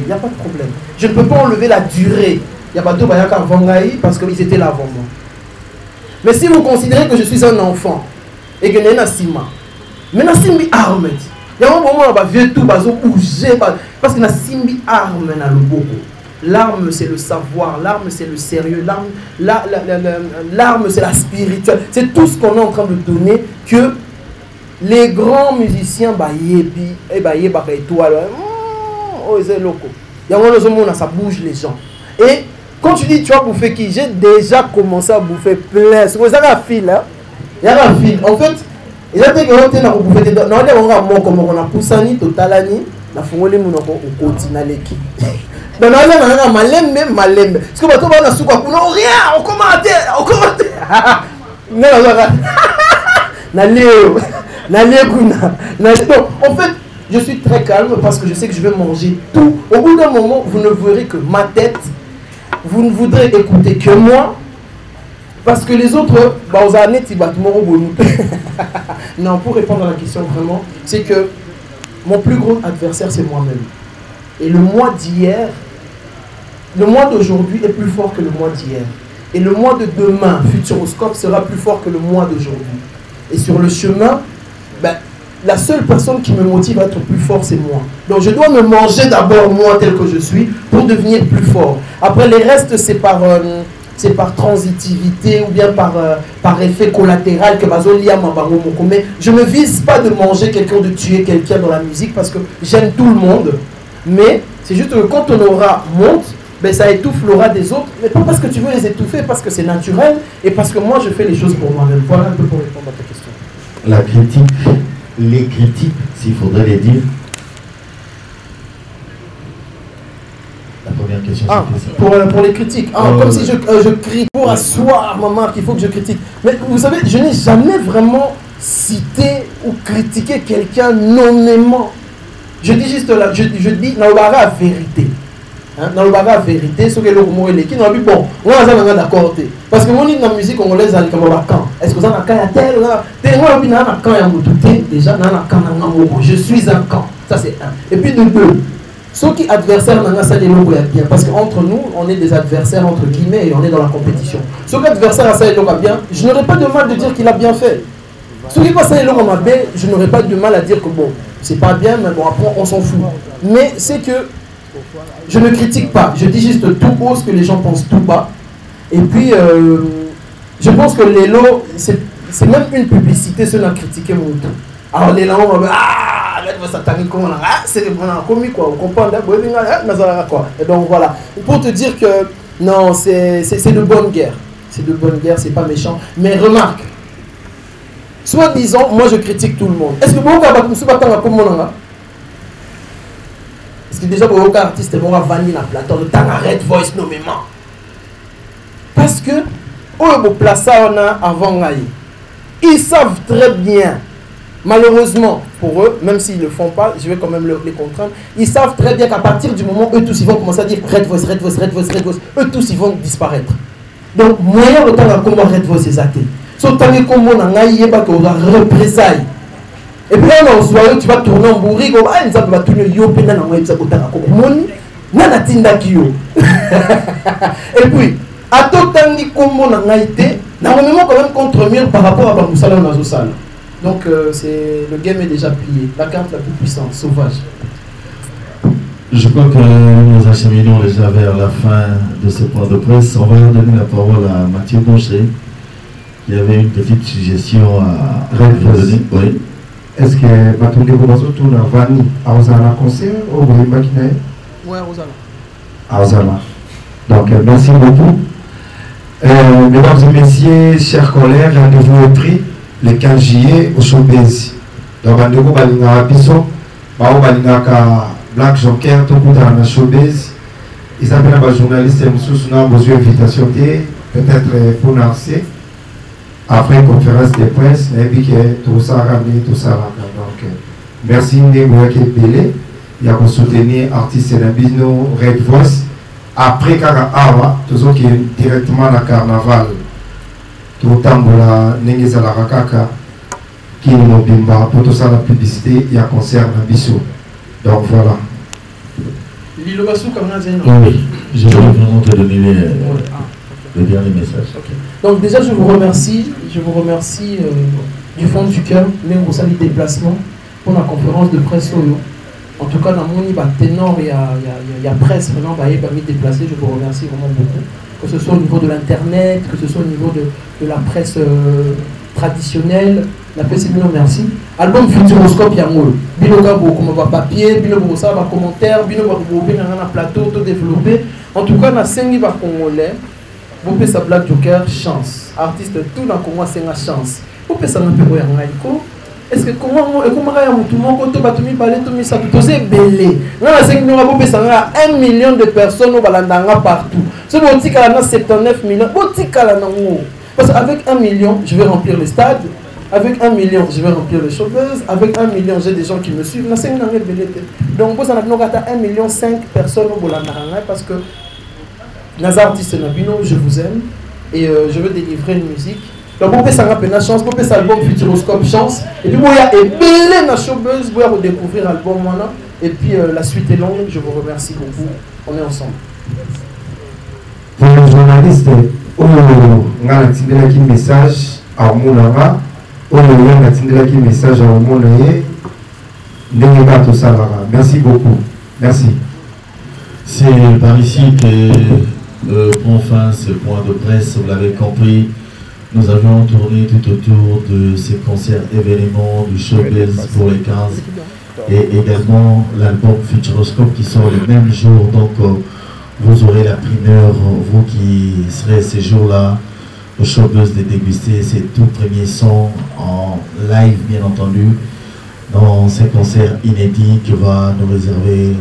n'y a pas de problème. Je ne peux pas enlever la durée, il n'y a pas de problème parce qu'ils étaient là avant moi. Mais si vous considérez que je suis un enfant, et que je suis un Sima, mais je suis un arme, il y a un moment où je vais tout bouger, parce que je suis un arme dans le beaucoup. L'arme, c'est le savoir, l'arme, c'est le sérieux, l'arme, c'est la spirituelle. C'est tout ce qu'on est en train de donner que les grands musiciens, ça bouge les gens. Et quand tu dis tu vas bouffer qui, j'ai déjà commencé à bouffer plein. C'est pour ça qu'il y a un fil. Il y a un fil. En fait, il y a des gens qui ont bouffer des dents. On a poussani, totalani. na fongoli munoko okoti na leki donc na malembe parce que bato bana suka kuna rien on commenter na kuna donc en fait je suis très calme parce que je sais que je vais manger tout. Au bout d'un moment, vous ne verrez que ma tête. Vous ne voudrez écouter que moi. Parce que les autres, non, pour répondre à la question vraiment, c'est que mon plus gros adversaire, c'est moi-même. Et le mois d'hier, le mois d'aujourd'hui est plus fort que le mois d'hier. Et le mois de demain, Futuroscope, sera plus fort que le mois d'aujourd'hui. Et sur le chemin, la seule personne qui me motive à être plus fort, c'est moi. Donc je dois me manger d'abord moi tel que je suis pour devenir plus fort. Après les restes, c'est par transitivité ou bien par effet collatéral que mais je ne vise pas de manger quelqu'un, de tuer quelqu'un dans la musique parce que j'aime tout le monde. Mais c'est juste que quand on aura monte, ça étouffe l'aura des autres. Mais pas parce que tu veux les étouffer, parce que c'est naturel et parce que moi je fais les choses pour moi-même. Voilà un peu pour répondre à ta question. La critique. Les critiques, s'il faudrait les dire. La première question, pour les critiques. Comme si je crie pour asseoir ma marque, il faut que je critique. Mais vous savez, je n'ai jamais vraiment cité ou critiqué quelqu'un nommément. Je dis juste là, je dis la vérité. Dans le bagage vérité, ce que le mot est qui n'a plus bon. On a d'accord. Parce que moi, dans la musique congolaise, on est comme est-ce que ça n'a qu'un tel déjà, je suis un camp. Ça, c'est un. Et puis, de deux, ceux qui adversaires, bien. Parce qu'entre nous, on est des adversaires, entre guillemets, et on est dans la compétition. Ceux qui adversaires, ça, bien, je n'aurais pas de mal de dire qu'il a bien fait. Ceux qui passent à je n'aurais pas de mal à dire que bon, c'est pas bien, mais bon, après, on s'en fout. Mais c'est que je ne critique pas, je dis juste tout haut ce que les gens pensent tout bas. Et puis, je pense que les lots, c'est même une publicité, ceux qui ont critiqué mon tout. Alors les gens vont dire, c'est comique quoi, vous comprenez quoi. Et donc voilà, pour te dire que non, c'est de bonne guerre. C'est de bonne guerre, c'est pas méchant. Mais remarque, soit disant, moi je critique tout le monde. Est-ce que vous avez comme moi? Parce que déjà, pour aucun artiste, on va vanner la plateau de temps Red Voice nommément. Parce que, on place ça avant Ngaï. Ils savent très bien, malheureusement pour eux, même s'ils ne le font pas, je vais quand même les contraindre, ils savent très bien qu'à partir du moment où eux tous ils vont commencer à dire Red Voice, Red Voice, Red Voice, Red Voice, eux tous ils vont disparaître. Donc, moyen autant comment Red Voice est athée. Sauf que comment on a représailles. Et puis là, on se voit, tu vas tourner en bourrique, on va tourner yo, puis et puis, à tout temps, on a été, normalement quand même contre-mur par rapport à Bamoussala ou Nazosala. Donc, le game est déjà plié. La carte la plus puissante, sauvage. Je crois que nous acheminons déjà vers la fin de ce point de presse. On va donner la parole à Mathieu Boncher, qui avait une petite suggestion à donner. Oui. Est-ce que Matonde Bomazo tourne à Vani à Ozala concert ou Borimba Kinae? Oui, à Ozala. À Ozala. Donc, merci beaucoup. Mesdames et messieurs, chers collègues, rendez-vous est pris le 15 juillet au Showbiz. Donc, Bandeko Balinga Biso, Bao Balinga Black Joker, tout le monde dans Showbiz. Ils s'appellent un journaliste et nous avons besoin d'invitation, peut-être pour lancer. Après une conférence de presse, tout ça ramené, tout ça ramené. Donc, merci Ndemouake Belé. Il y a pour soutenir l'artiste Nabino Red Voice. Après Kara Awa, tout ça qui est directement à la carnaval. Tout le temps, Nengeza la Rakaka, qui est Mobimba, pour tout ça la publicité, il y a concert Nabiso. Donc voilà. Oui, je vais vraiment te donner le dernier message. Okay. Donc déjà je vous remercie du fond du cœur, même au salut déplacement pour la conférence de presse. En tout cas dans mon ténor, il y a presse vraiment déplacé. Je vous remercie vraiment beaucoup. Que ce soit au niveau de l'internet, que ce soit au niveau de la presse traditionnelle, la presse est bien, merci. Album Futuroscope Yango. Biloga comme papier, biloga ça va commentaire, biloga un plateau tout développé. En tout cas, na sengi va congolais. Vous pouvez sa Black Joker chance. Artiste tout dans comment c'est une chance. Vous pouvez ça n'importe quoi. est-ce que comment ya mutu moko to bato mibale to misato toza ebele nga na 5 millions bopesanga 1 million de personnes oyo balandanga partout so botikala na 79 millions botikala nango parce qu'avec 1 million je vais remplir le stade, avec 1 million je vais remplir les chauffeuses, avec 1 million j'ai des gens qui me suivent na 5 nanga ebele te donc bosa na bino kata 1 million 5 personnes oyo bolandaka ngai parce que naza artiste na bino, je vous aime et je veux délivrer une musique. Donc, on peut s'en rappeler la chance, on peut s'album Futuroscope Chance. Et puis, moi, il y a Ebele na showbuzz, vous allez découvrir l'album, voilà. Et puis, la suite est longue. Je vous remercie beaucoup. On est ensemble. Pour les journalistes, on a un message à Mounara. On a un message à Mounara. Merci beaucoup. Merci. C'est par ici que prend fin ce point de presse, vous l'avez compris. Nous avions tourné tout autour de ces concerts événements du showbiz pour les 15 et également l'album Futuroscope qui sort le même jour. Donc vous aurez la primeur, vous qui serez ces jours-là au showbiz de déguster ces tout premiers sons en live bien entendu dans ces concerts inédits que va nous réserver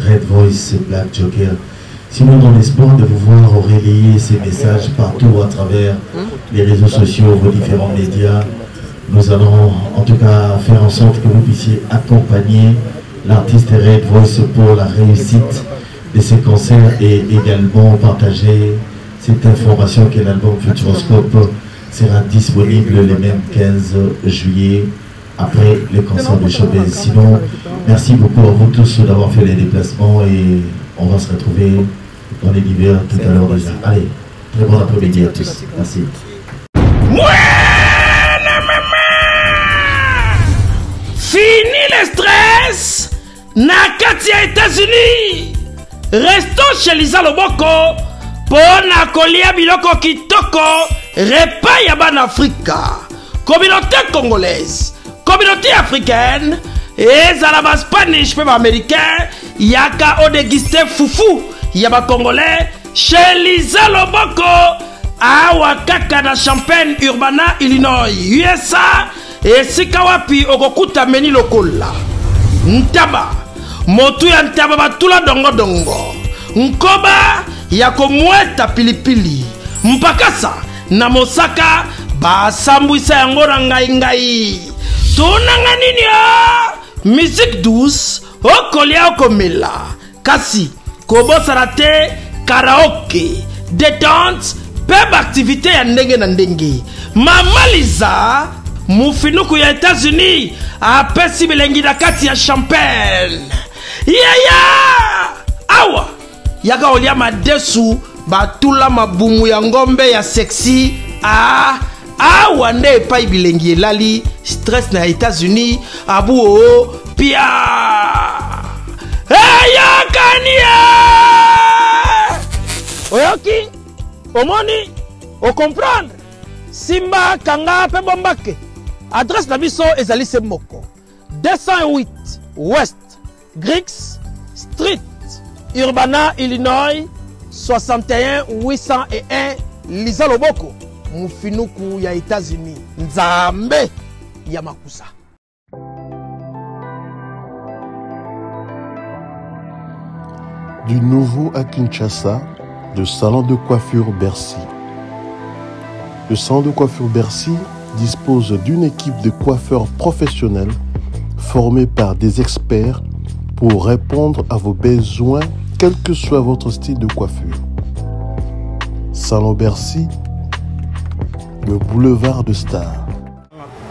Red Voice Black Joker. Sinon, dans l'espoir de vous voir relayer ces messages partout à travers les réseaux sociaux, vos différents médias, nous allons en tout cas faire en sorte que vous puissiez accompagner l'artiste Red Voice pour la réussite de ces concerts et également partager cette information que l'album Futuroscope sera disponible le même 15 juillet après le concert de showbiz. Sinon, merci beaucoup à vous tous d'avoir fait les déplacements et on va se retrouver dans les divers tout à l'heure déjà. Allez, très bon après-midi à tous. Merci. Fini le stress Nakati à États-Unis. Restons chez Lisa Loboko pour Nakolia Biloko Kitoko repas Yaban Africa. Communauté congolaise, communauté africaine et Zalaba Spanish peuple américain Yaka Odegiste Foufou Yaba Congolais chez Lisa Loboko Awa Kaka na Champagne Urbana Illinois USA et Sikawapi Okokuta Meni Lokola Ntaba Motu ya Ntaba Batula Dongo Dongo Nkoba Yako Mweta Pilipili Mpakasa na Mosaka Basambwisa yango na ngai Tunanga nini ya musique douce Okolia Okomela Kasi Kobosa rate karaoke détente peb activité ya ndenge na ndenge Mama Lisa mufinuku ya États-Unis apesi bilengi na kati ya champagne awa yaka olia madesu batula mabumu ya ngombe ya sexy awa nde epai bilengi elali stress na États-Unis abu pia Yakania Oyoki Omoni O comprendre Simba Kanga pe Bombake Adresse na biso ezali se moko 208 West Griggs Street Urbana Illinois 61 801 Lisa Loboko Mufinuku ya États-Unis Nzambe Yamakusa. Du nouveau à Kinshasa, le salon de coiffure Bercy. Le salon de coiffure Bercy dispose d'une équipe de coiffeurs professionnels formés par des experts pour répondre à vos besoins, quel que soit votre style de coiffure. Salon Bercy, le boulevard de stars.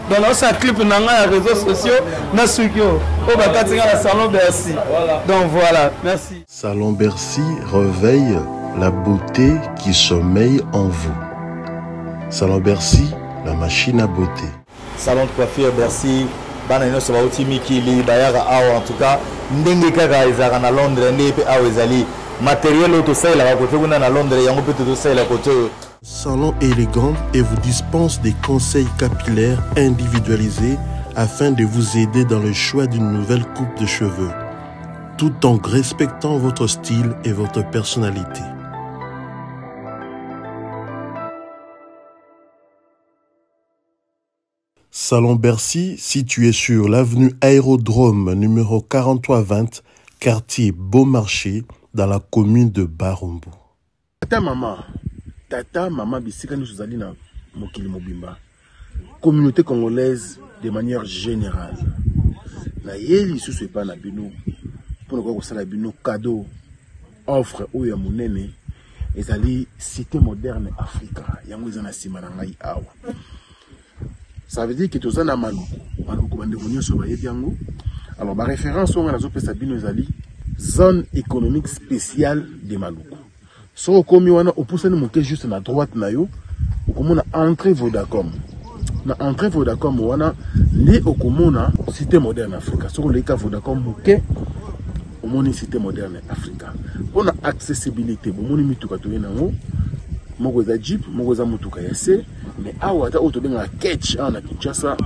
Donc on s'est clip dans les réseaux sociaux, dans le salon Bercy. Donc voilà, merci. Salon Bercy réveille la beauté qui sommeille en vous. Salon Bercy, la machine à beauté. Salon de coiffure Bercy, banano ça va aussi Mikili, Bayara Awa en tout cas, ndenge kaka ezara na Londres, ndenge awa ezali matériel auto ça la côté kuna na Londres, yango peut tout ça la côté. Salon élégant et vous dispense des conseils capillaires individualisés afin de vous aider dans le choix d'une nouvelle coupe de cheveux, tout en respectant votre style et votre personnalité. Salon Bercy, situé sur l'avenue Aérodrome numéro 4320, quartier Beaumarchais, dans la commune de Barumbu. Tata maman bisika nous zali na mokili mobimba. Communauté congolaise de manière générale. Na yeli susu pas na bino pour ne pas sala bino cadeau offre ou ya monene ezali cité moderne Africa. Yango ezana sima na ngai awa. Ça veut dire que tous na maluku bande konyo so baye yango. Alors ma référence on a zo pesa bino ezali zone économique spéciale de Maluku. So komi wana opusani moke juste na droite na yo okomona entrée Vodacom. Na entrée Vodacom wana li okomona cité moderne Africa. So le ka Vodacom moke omoni cité moderne Africa. On a accessibilité bomoni mituka to yenango moko za jeep moko za mutuka ya se mais awa ta auto benga catch na Kinshasa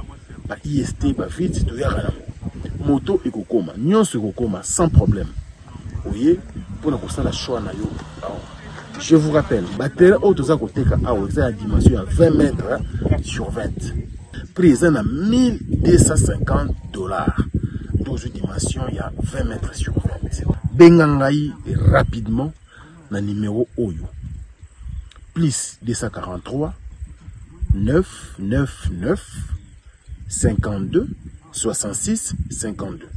ba IST ba vite to yaka moto ekokoma nyonso ekokoma sans problème. Oui, pour ne pas la choix na yo. Je vous rappelle, batterie auto za koteka awa za dimension à 20 mètres sur 20. Prix à $1250. 12 dimensions, il y a 20 mètres sur 20. Bengangai rapidement na numéro Oyo. Plus 243 999 52 66 52.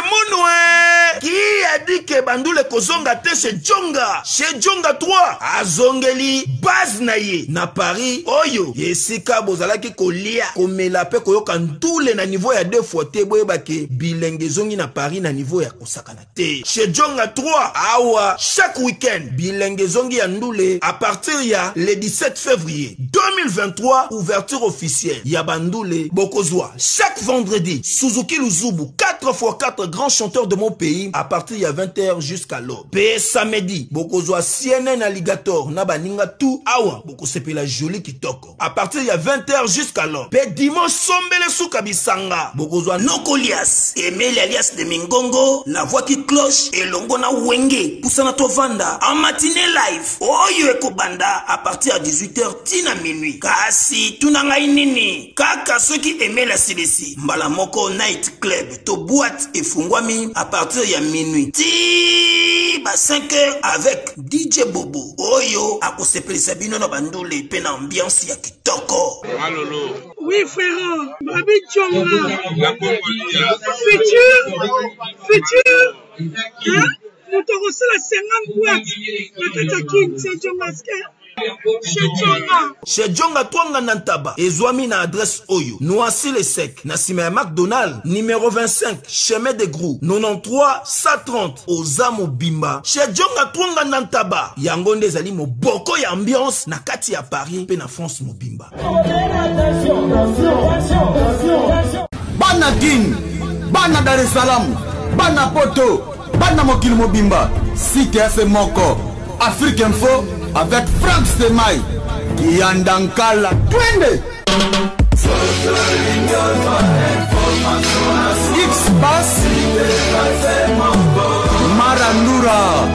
Mounoué qui a dit que Bandoule Kozonga te chez Djonga 3 à Zongeli base naye na Paris oyo yesika bozalaki kolia komela pe koyoka ntule na niveau ya 2 fois te boyebake bilenge zongi na Paris na niveau ya kosakana te chez Djonga 3 awa chaque week-end bilenge zongi ya ndule à partir ya le 17 février 2023 ouverture officielle ya Bandoule Bokozwa chaque vendredi Suzuki Luzubu 4x4 grands chanteurs de mon pays à partir de 20h jusqu'à l'aube. Pe samedi, Bokozwa CNN Alligator na baninga tout awa boko sepela joli kitoko. À partir de 20h jusqu'à l'aube. Pe dimanche sombele souka bisanga. Bokozwa Nokolias, Emile alias de Mingongo, la voix qui cloche et longo na wenge. Poussana tovanda en matinée live. Oyo ekobanda à partir de 18h tina minuit. Kasi tunanga inini. Kaka ceux qui aimaient la CDC. Mbala moko night club to boîte et fungwami à partir ya minuit. Ti ba 5h avec DJ Bobo. Oyo akosepelisa bino na Bandoule pe na ambiance ya kitoko. Malolo. Oui frère, Babi Djonga. La Congolia. Futur. Hein? Motorosé la 50 boîtes. La Katakin, c'est Djonga. Chez Djonga Twanga Nantaba, Ezwami na adresse Oyo, Noisy le Sec, Nassime McDonald, numéro 25, chemin de Grou, 93 130, Ozamo Bimba. Chez Djonga Twanga Nantaba, Yangonde Zali mo boko ya ambiance, na kati ya Paris, pe na France mo Bimba. Bana Guine, Bana Dar es Salaam, Bana Poto, Bana Mokili Mobimba, Site F Moko, Afrique Info, avec Franck Stemai, Yandankala, Twende. X-Bass, Marandura.